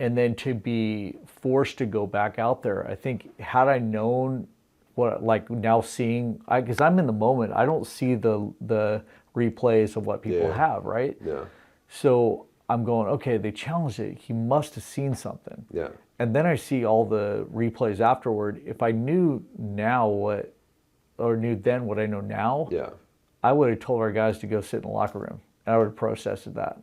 And then to be forced to go back out there, I think had I known what, like now seeing, because I'm in the moment, I don't see the replays of what people have, right? Yeah. So I'm going, okay, they challenged it. He must have seen something. Yeah. And then I see all the replays afterward. If I knew now what, or knew then what I know now, I would have told our guys to go sit in the locker room. And I would have processed that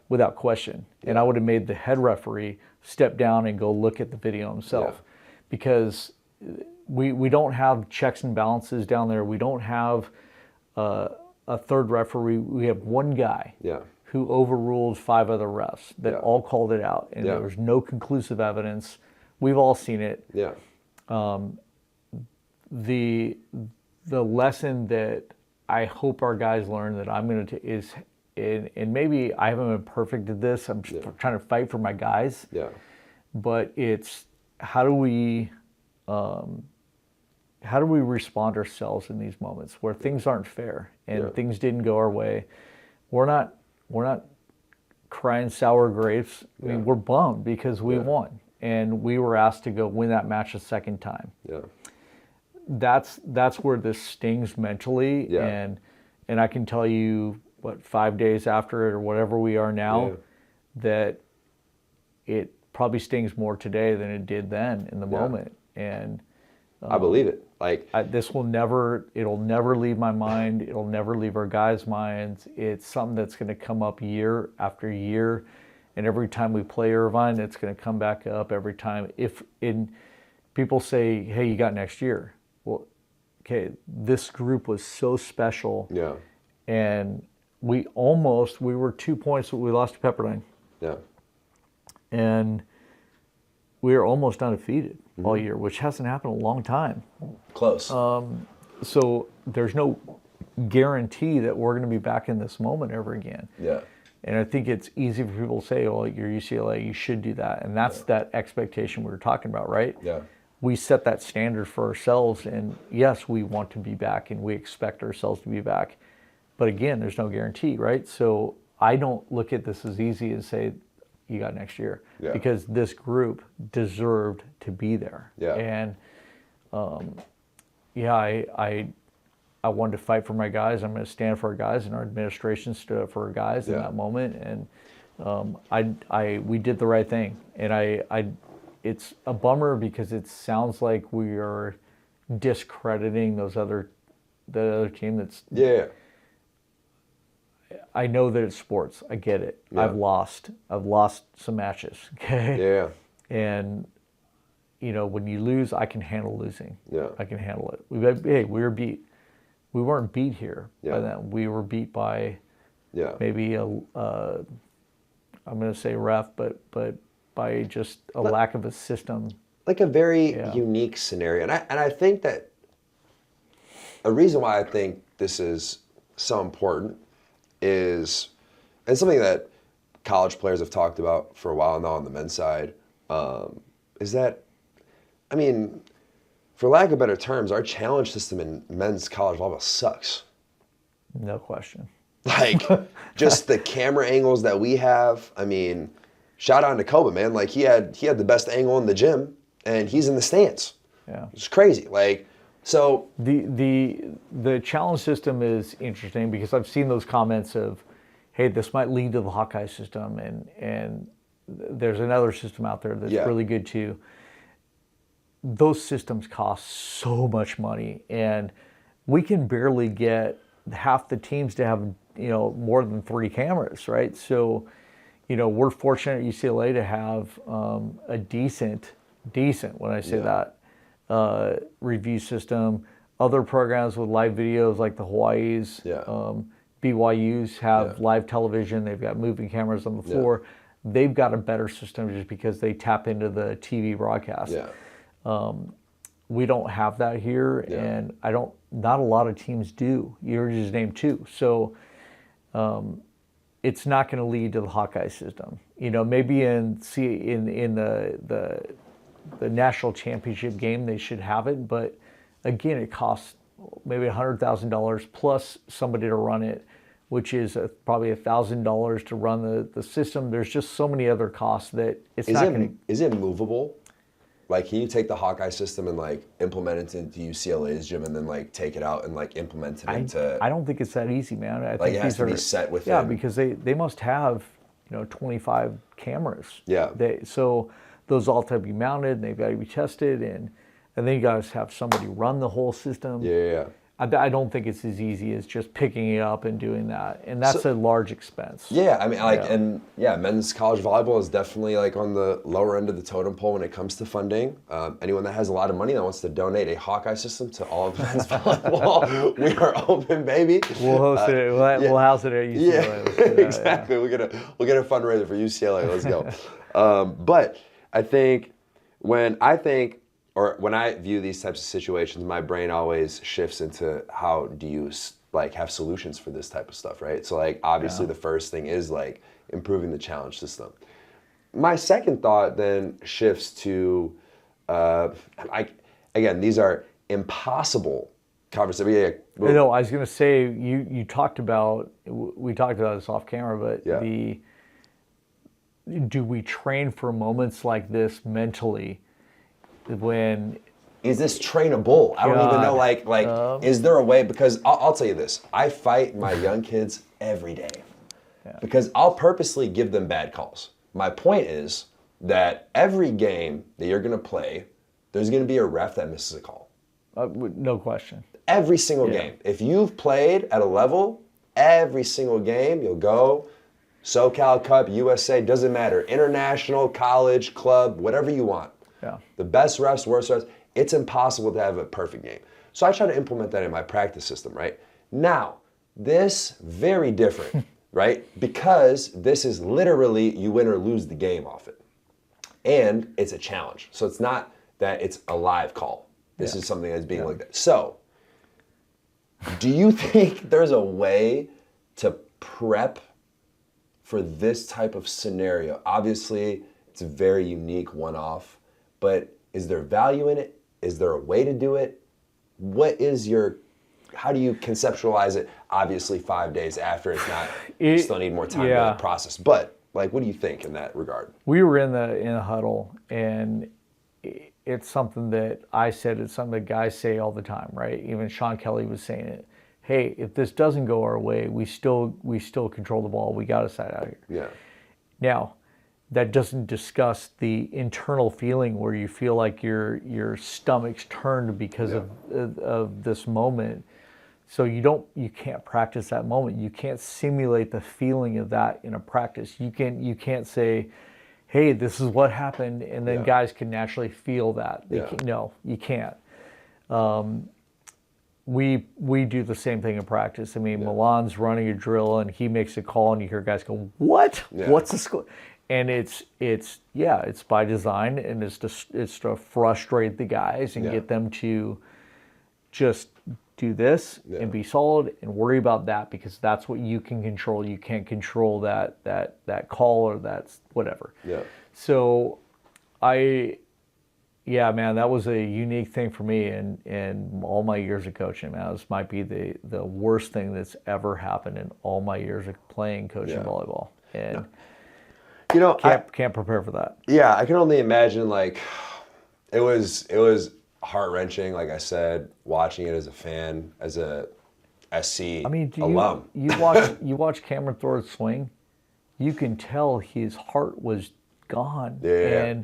without question. And I would have made the head referee step down and go look at the video himself. Because we don't have checks and balances down there. We don't have a third referee. We have one guy who overruled 5 other refs that all called it out. And there was no conclusive evidence. We've all seen it. The lesson that I hope our guys learn that I'm going to is, and maybe I haven't been perfect at this. I'm just trying to fight for my guys. But it's how do we respond ourselves in these moments where things aren't fair and things didn't go our way? We're not crying sour grapes. I mean, we're bummed because we won and we were asked to go win that match a second time. That's where this stings mentally, and I can tell you what 5 days after it or whatever we are now, that it probably stings more today than it did then in the moment. And I believe it. Like it'll never leave my mind. It'll never leave our guys' minds. It's something that's going to come up year after year, and every time we play Irvine, it's going to come back up every time. People say, "Hey, you got next year." Well, okay, this group was so special. And we were 2 points, but we lost to Pepperdine. And we were almost undefeated all year, which hasn't happened in a long time. Close. So there's no guarantee that we're going to be back in this moment ever again. And I think it's easy for people to say, "Oh, you're UCLA, you should do that." And that's that expectation we were talking about, right? We set that standard for ourselves, and yes, we want to be back and we expect ourselves to be back. But again, there's no guarantee, right? So I don't look at this as easy as say, you got next year, because this group deserved to be there. And I wanted to fight for my guys. I'm going to stand for our guys, and our administration stood up for our guys in that moment. And we did the right thing. And it's a bummer because it sounds like we are discrediting the other team. That's I know that it's sports. I get it. I've lost some matches. Okay. And when you lose, I can handle losing. I can handle it. We were beat. We weren't beat here by them. We were beat by maybe I'm going to say ref, but by just a lack of a system. Like a very unique scenario. And I think that a reason why I think this is so important is, and something that college players have talked about for a while now on the men's side, is that, I mean, for lack of better terms, our challenge system in men's college volleyball sucks. No question. Like, just the camera angles that we have. I mean, shout out to Kobe, man. Like, he had the best angle in the gym, and he's in the stands. Yeah. It's crazy. Like, so the challenge system is interesting because I've seen those comments of, hey, this might lead to the Hawkeye system, and there's another system out there that's really good too. Those systems cost so much money, and we can barely get half the teams to have, more than 3 cameras, right? So, we're fortunate at UCLA to have a decent, when I say that, review system. Other programs with live videos like the Hawaii's, BYU's have live television. They've got moving cameras on the floor. They've got a better system just because they tap into the TV broadcast. We don't have that here, and not a lot of teams do. You just named 2. So it's not going to lead to the Hawkeye system. Maybe in the national championship game they should have it, but again, it costs maybe $100,000 plus somebody to run it, which is probably $1,000 to run the system. There's just so many other costs that it's not going to. Is it movable? Like, can you take the Hawkeye system and like implement it into UCLA's gym and then like take it out and like implement it into? I don't think it's that easy, man. I like think it has to be set within. Yeah, because they must have 25 cameras. Yeah. So those all have to be mounted and they've got to be tested, and then you got to have somebody run the whole system. Yeah. I don't think it's as easy as just picking it up and doing that, and that's a large expense. Yeah, I mean, men's college volleyball is definitely like on the lower end of the totem pole when it comes to funding. Anyone that has a lot of money that wants to donate a Hawkeye system to all of men's volleyball, we are open, baby. We'll host it. We'll house it at UCLA. Yeah, exactly. We'll get a fundraiser for UCLA. Let's go. But I think when I view these types of situations, my brain always shifts into how do you like have solutions for this type of stuff, right? So like obviously the first thing is like improving the challenge system. My second thought then shifts to, again, these are impossible conversations. No, I was going to say we talked about this off camera, but do we train for moments like this mentally? When is this trainable? I don't even know. Like, is there a way? Because I'll tell you this: I fight my young kids every day because I'll purposely give them bad calls. My point is that every game that you're going to play, there's going to be a ref that misses a call. No question. Every single game. If you've played at a level, every single game you'll go. SoCal Cup, USA, doesn't matter. International, college, club, whatever you want. Yeah. The best refs, worst refs, it's impossible to have a perfect game. So I try to implement that in my practice system, right? Now, this very different, right? Because this is literally you win or lose the game off it. And it's a challenge. So it's not that it's a live call. This is something that's being looked at. So, do you think there's a way to prep for this type of scenario? Obviously, it's a very unique one-off. But is there value in it? Is there a way to do it? How do you conceptualize it? Obviously 5 days after, it's not, you still need more time to process. But like, what do you think in that regard? We were in the huddle, and it's something that I said, it's something that guys say all the time, right? Even Sean Kelly was saying it. Hey, if this doesn't go our way, we still control the ball. We got to side out here. Yeah. Now, that doesn't discuss the internal feeling where you feel like your stomach's turned because of this moment. So you can't practice that moment. You can't simulate the feeling of that in a practice. You can't say, hey, this is what happened, and then guys can naturally feel that. No, you can't. We do the same thing in practice. I mean, Milan's running a drill and he makes a call, and you hear guys go, "What? Yeah. What's the score?" And it's by design, and it's to frustrate the guys and get them to just do this and be solid and worry about that, because that's what you can control. You can't control that call or that's whatever. Yeah. So Yeah, man, that was a unique thing for me in all my years of coaching, man. This might be the worst thing that's ever happened in all my years of coaching volleyball. And You know, can't prepare for that. yeah, I can only imagine, like, it was heart-wrenching, like I said, watching it as a fan, as a SC alum. You watch Cameron Thorne swing, you can tell his heart was gone. Yeah.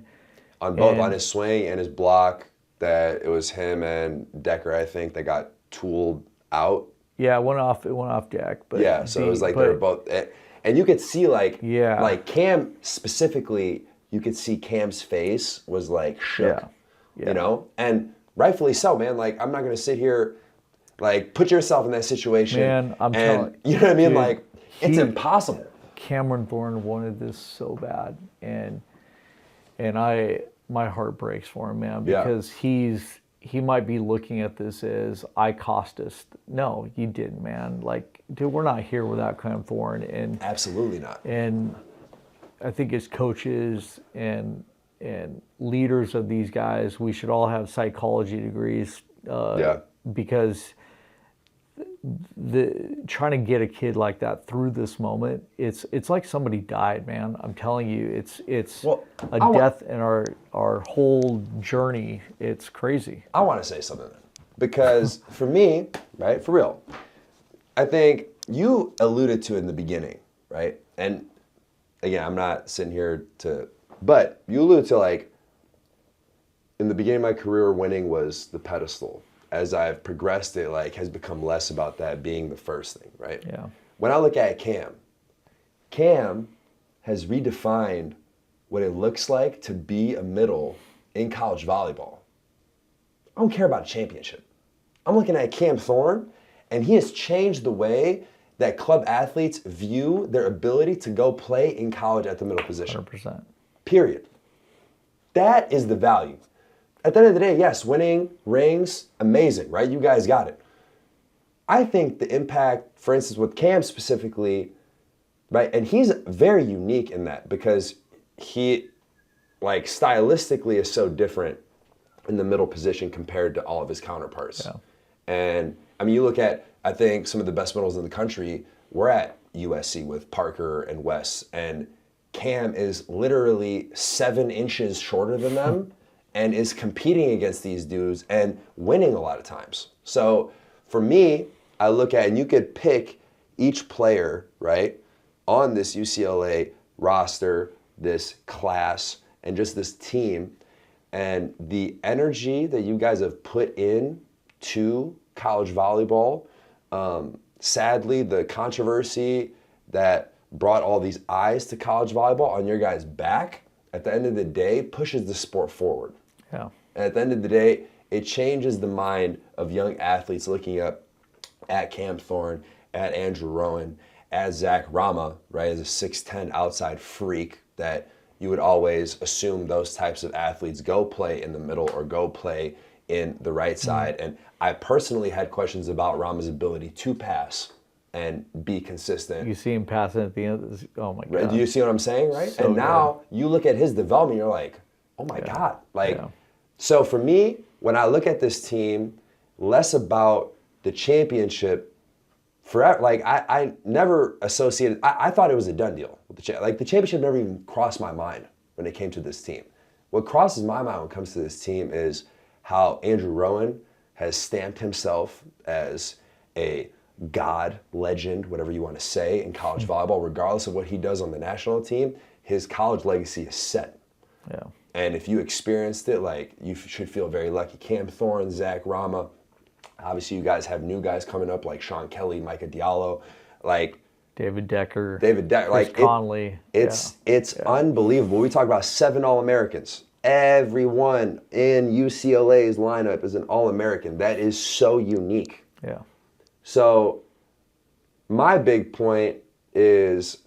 On his swing and his block, that it was him and Decker, I think, that got tooled out. Yeah, it went off deck. But yeah, so it was like they were both, and you could see like Cam specifically, you could see Cam's face was like shook, you know, and rightfully so, man. Like, I'm not gonna sit here, like, put yourself in that situation, man. I'm telling you know what I mean. Dude, like, it's impossible. Cameron Thorne wanted this so bad, and my heart breaks for him, man, because he might be looking at this as I cost us. No, you didn't, man. Like, dude, we're not here without Cam Thorne, and absolutely not. And I think as coaches and leaders of these guys, we should all have psychology degrees. Because trying to get a kid like that through this moment, it's like somebody died, man. I'm telling you, it's death in our whole journey. It's crazy. I want to say something, because for me, right, for real, I think you alluded to in the beginning, right? And again, I'm not sitting here but you alluded to, like, in the beginning of my career, winning was the pedestal. As I've progressed, it like has become less about that being the first thing, right? Yeah. When I look at Cam has redefined what it looks like to be a middle in college volleyball. I don't care about a championship. I'm looking at Cam Thorne, and he has changed the way that club athletes view their ability to go play in college at the middle position. 100%. Period. That is the value. At the end of the day, yes, winning rings, amazing, right? You guys got it. I think the impact, for instance, with Cam specifically, right, and he's very unique in that, because he, like, stylistically is so different in the middle position compared to all of his counterparts. Yeah. And, I mean, you look at, I think, some of the best middles in the country, we're at USC with Parker and Wes, and Cam is literally 7 inches shorter than them. And is competing against these dudes and winning a lot of times. So for me, I look at, and you could pick each player, right, on this UCLA roster, this class, and just this team, and the energy that you guys have put in to college volleyball. Sadly, the controversy that brought all these eyes to college volleyball on your guys' back, at the end of the day, pushes the sport forward. Yeah. And at the end of the day, it changes the mind of young athletes looking up at Cam Thorne, at Andrew Rowan, at Zach Rama, right, as a 6'10" outside freak that you would always assume those types of athletes go play in the middle or go play in the right side. And I personally had questions about Rama's ability to pass and be consistent. You see him passing at the end of this, oh my God. Right? Do you see what I'm saying, right? So and now you look at his development, you're like, oh my God. Like, so for me, when I look at this team, less about the championship, forever, like I never associated, I thought it was a done deal with the like the championship never even crossed my mind when it came to this team. What crosses my mind when it comes to this team is how Andrew Rowan has stamped himself as a god, legend, whatever you want to say, in college volleyball. Regardless of what he does on the national team, his college legacy is set. Yeah. And if you experienced it, like, you should feel very lucky. Cam Thorne, Zach Rama, obviously you guys have new guys coming up like Sean Kelly, Micah Diallo, like David Decker, like Conley. It's unbelievable. We talk about 7 All-Americans. Everyone in UCLA's lineup is an All-American. That is so unique. Yeah. So my big point is,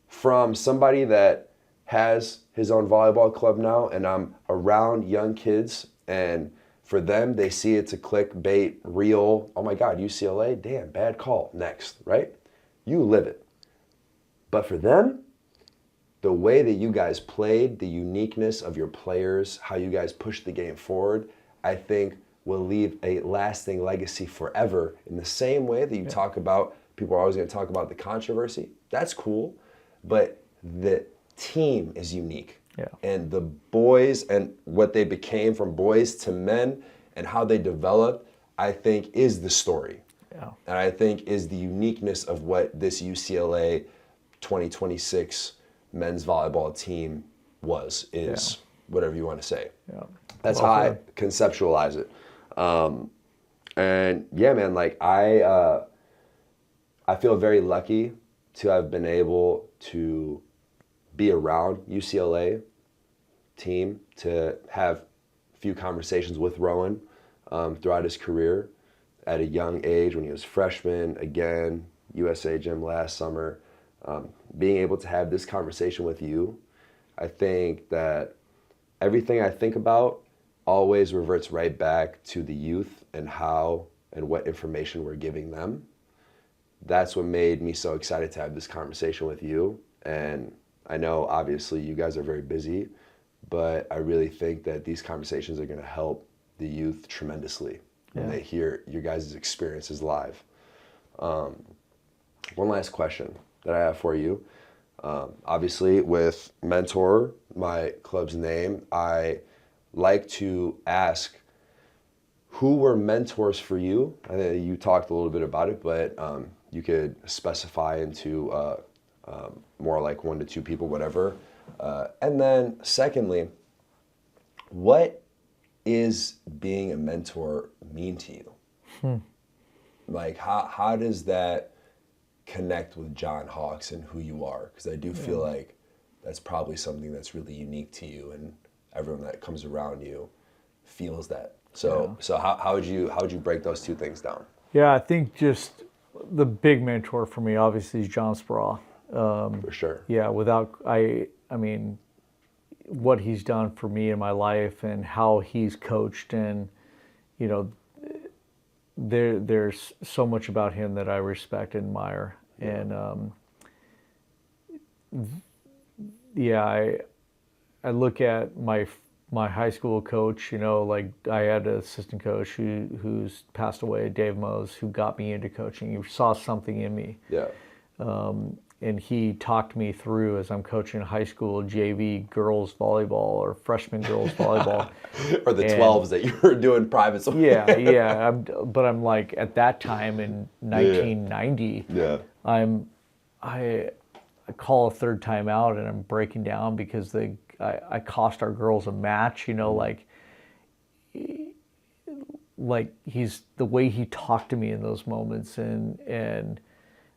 from somebody that has his own volleyball club now, and I'm around young kids, and for them, they see it's a clickbait, real, oh my God, UCLA, damn, bad call, next, right? You live it. But for them, the way that you guys played, the uniqueness of your players, how you guys pushed the game forward, I think will leave a lasting legacy forever. In the same way that you talk about, people are always going to talk about the controversy. That's cool, but the team is unique. Yeah. And the boys and what they became from boys to men and how they developed, I think is the story. Yeah. And I think is the uniqueness of what this UCLA 2026 men's volleyball team is whatever you want to say. Yeah. That's how I conceptualize it. And yeah, man, like I feel very lucky to have been able to be around UCLA team, to have a few conversations with Rowan throughout his career at a young age when he was freshman, again, USA Gym last summer. Being able to have this conversation with you, I think that everything I think about always reverts right back to the youth and how and what information we're giving them. That's what made me so excited to have this conversation with you. And I know obviously you guys are very busy, but I really think that these conversations are going to help the youth tremendously when they hear your guys' experiences live. One last question that I have for you. Obviously with Mentor, my club's name, I like to ask, who were mentors for you? I think you talked a little bit about it, but you could specify into more like 1 to 2 people, whatever. And then secondly, what is being a mentor mean to you? Like how does that connect with John Hawks and who you are? Because I do feel like that's probably something that's really unique to you, and everyone that comes around you feels that. So how would you break those two things down? Yeah, I think just the big mentor for me obviously is John Spraw. For sure. Yeah, I mean, what he's done for me in my life and how he's coached, and you know, there's so much about him that I respect and admire. And I look at my high school coach, you know, like I had an assistant coach who's passed away, Dave Mose, who got me into coaching. He saw something in me. Yeah. And he talked me through as I'm coaching high school JV girls volleyball or freshman girls volleyball. Or the 12s that you were doing privates. Yeah. But I'm like, at that time in 1990, I call a third time out and I'm breaking down because I cost our girls a match, you know, like he's the way he talked to me in those moments, and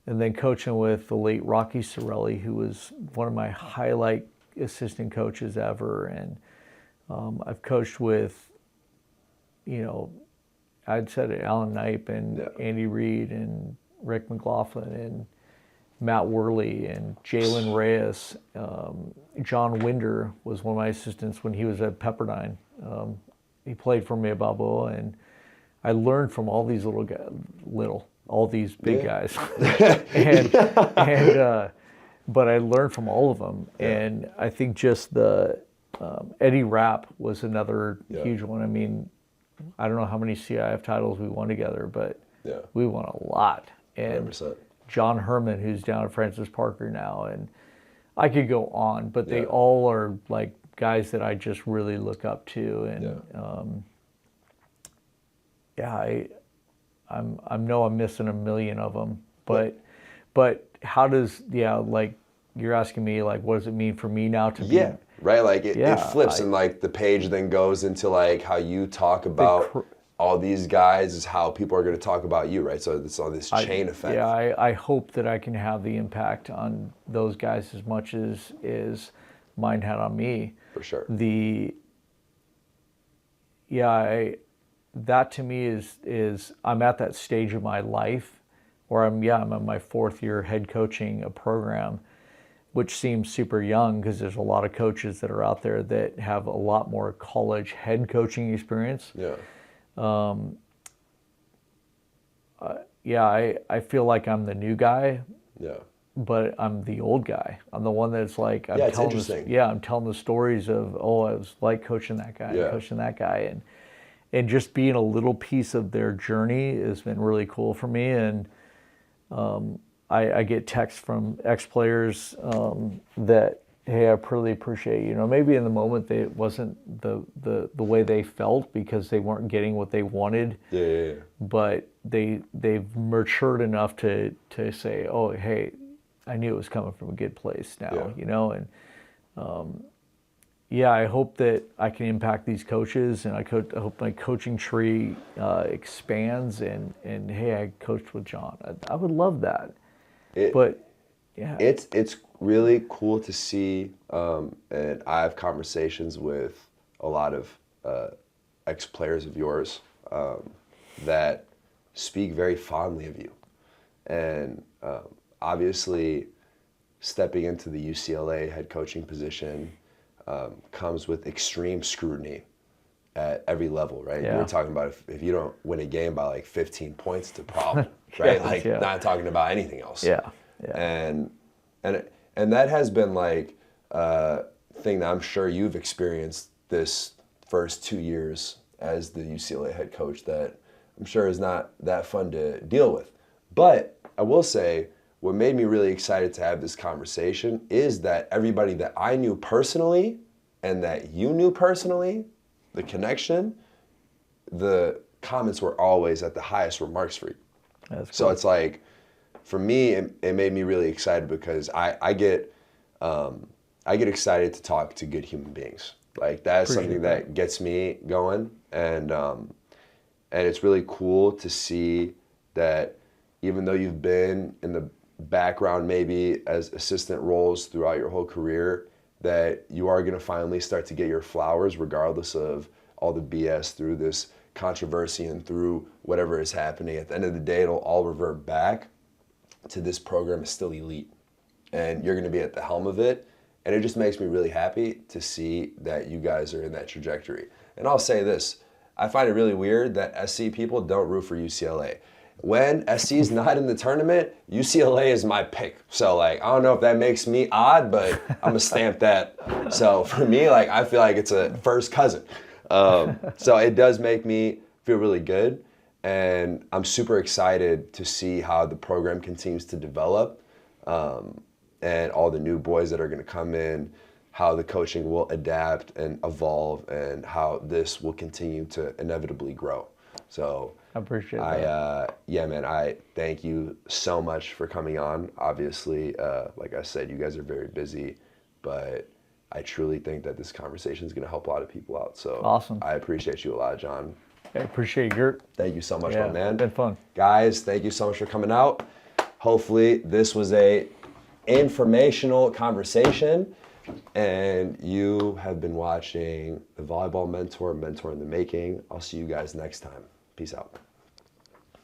then coaching with the late Rocky Sorelli, who was one of my highlight assistant coaches ever. And I've coached with, you know, I'd said it, Alan Knipe and Andy Reid and Rick McLaughlin and Matt Worley and Jalen Reyes. John Winder was one of my assistants when he was at Pepperdine. He played for me at Balboa, and I learned from all these all these big guys. But I learned from all of them. And I think just the Eddie Rapp was another huge one. I mean, I don't know how many CIF titles we won together, but we won a lot. And 100%. John Herman, who's down at Francis Parker now, and I could go on, but they all are like guys that I just really look up to. And I know I'm missing a million of them, but how does like you're asking me, like, what does it mean for me now to be? Yeah, right. Like it flips, and like the page then goes into like how you talk about all these guys is how people are going to talk about you, right? So it's all this chain effect. Yeah, I hope that I can have the impact on those guys as much as mine had on me. For sure. That to me is I'm at that stage of my life where I'm in my 4th year head coaching a program, which seems super young because there's a lot of coaches that are out there that have a lot more college head coaching experience. I feel like I'm the new guy. but I'm the old guy. I'm the one that's like, I'm Yeah, it's telling interesting. I'm telling the stories of, oh, I was like coaching that guy, Yeah. coaching that guy, and just being a little piece of their journey has been really cool for me. And I get texts from ex-players that, hey, I really appreciate, maybe in the moment it wasn't the way they felt because they weren't getting what they wanted. Yeah. But they've matured enough to say, oh, hey, I knew it was coming from a good place now, and I hope that I can impact these coaches, and I hope my coaching tree expands, and hey, I coached with John. I would love that. It's really cool to see, and I have conversations with a lot of ex-players of yours that speak very fondly of you. And obviously, stepping into the UCLA head coaching position comes with extreme scrutiny at every level, right? Yeah. We're talking about if you don't win a game by like 15 points, it's a problem, right? Not talking about anything else. Yeah. And that has been like a thing that I'm sure you've experienced this first 2 years as the UCLA head coach that I'm sure is not that fun to deal with. But I will say, what made me really excited to have this conversation is that everybody that I knew personally and that you knew personally, the connection, the comments were always at the highest remarks for you. That's cool. So it's like, for me, it made me really excited because I get excited to talk to good human beings. Like that's something that gets me going, and it's really cool to see that even though you've been in the background maybe as assistant roles throughout your whole career, that you are going to finally start to get your flowers regardless of all the BS through this controversy and through whatever is happening. At the end of the day, it'll all revert back to this program is still elite, and you're going to be at the helm of it. And it just makes me really happy to see that you guys are in that trajectory. And I'll say this, I find it really weird that SC people don't root for UCLA. When SC is not in the tournament, UCLA is my pick. So like, I don't know if that makes me odd, but I'm gonna stamp that. So for me, like, I feel like it's a first cousin. So it does make me feel really good. And I'm super excited to see how the program continues to develop, and all the new boys that are going to come in, how the coaching will adapt and evolve, and how this will continue to inevitably grow. So I appreciate that. Man, I thank you so much for coming on. Obviously, like I said, you guys are very busy, but I truly think that this conversation is going to help a lot of people out. So awesome. I appreciate you a lot, John. I appreciate you, Gert. Thank you so much, my man. It's been fun. Guys, thank you so much for coming out. Hopefully this was a informational conversation, and you have been watching the Volleyball Mentor, Mentor in the Making. I'll see you guys next time. Peace out.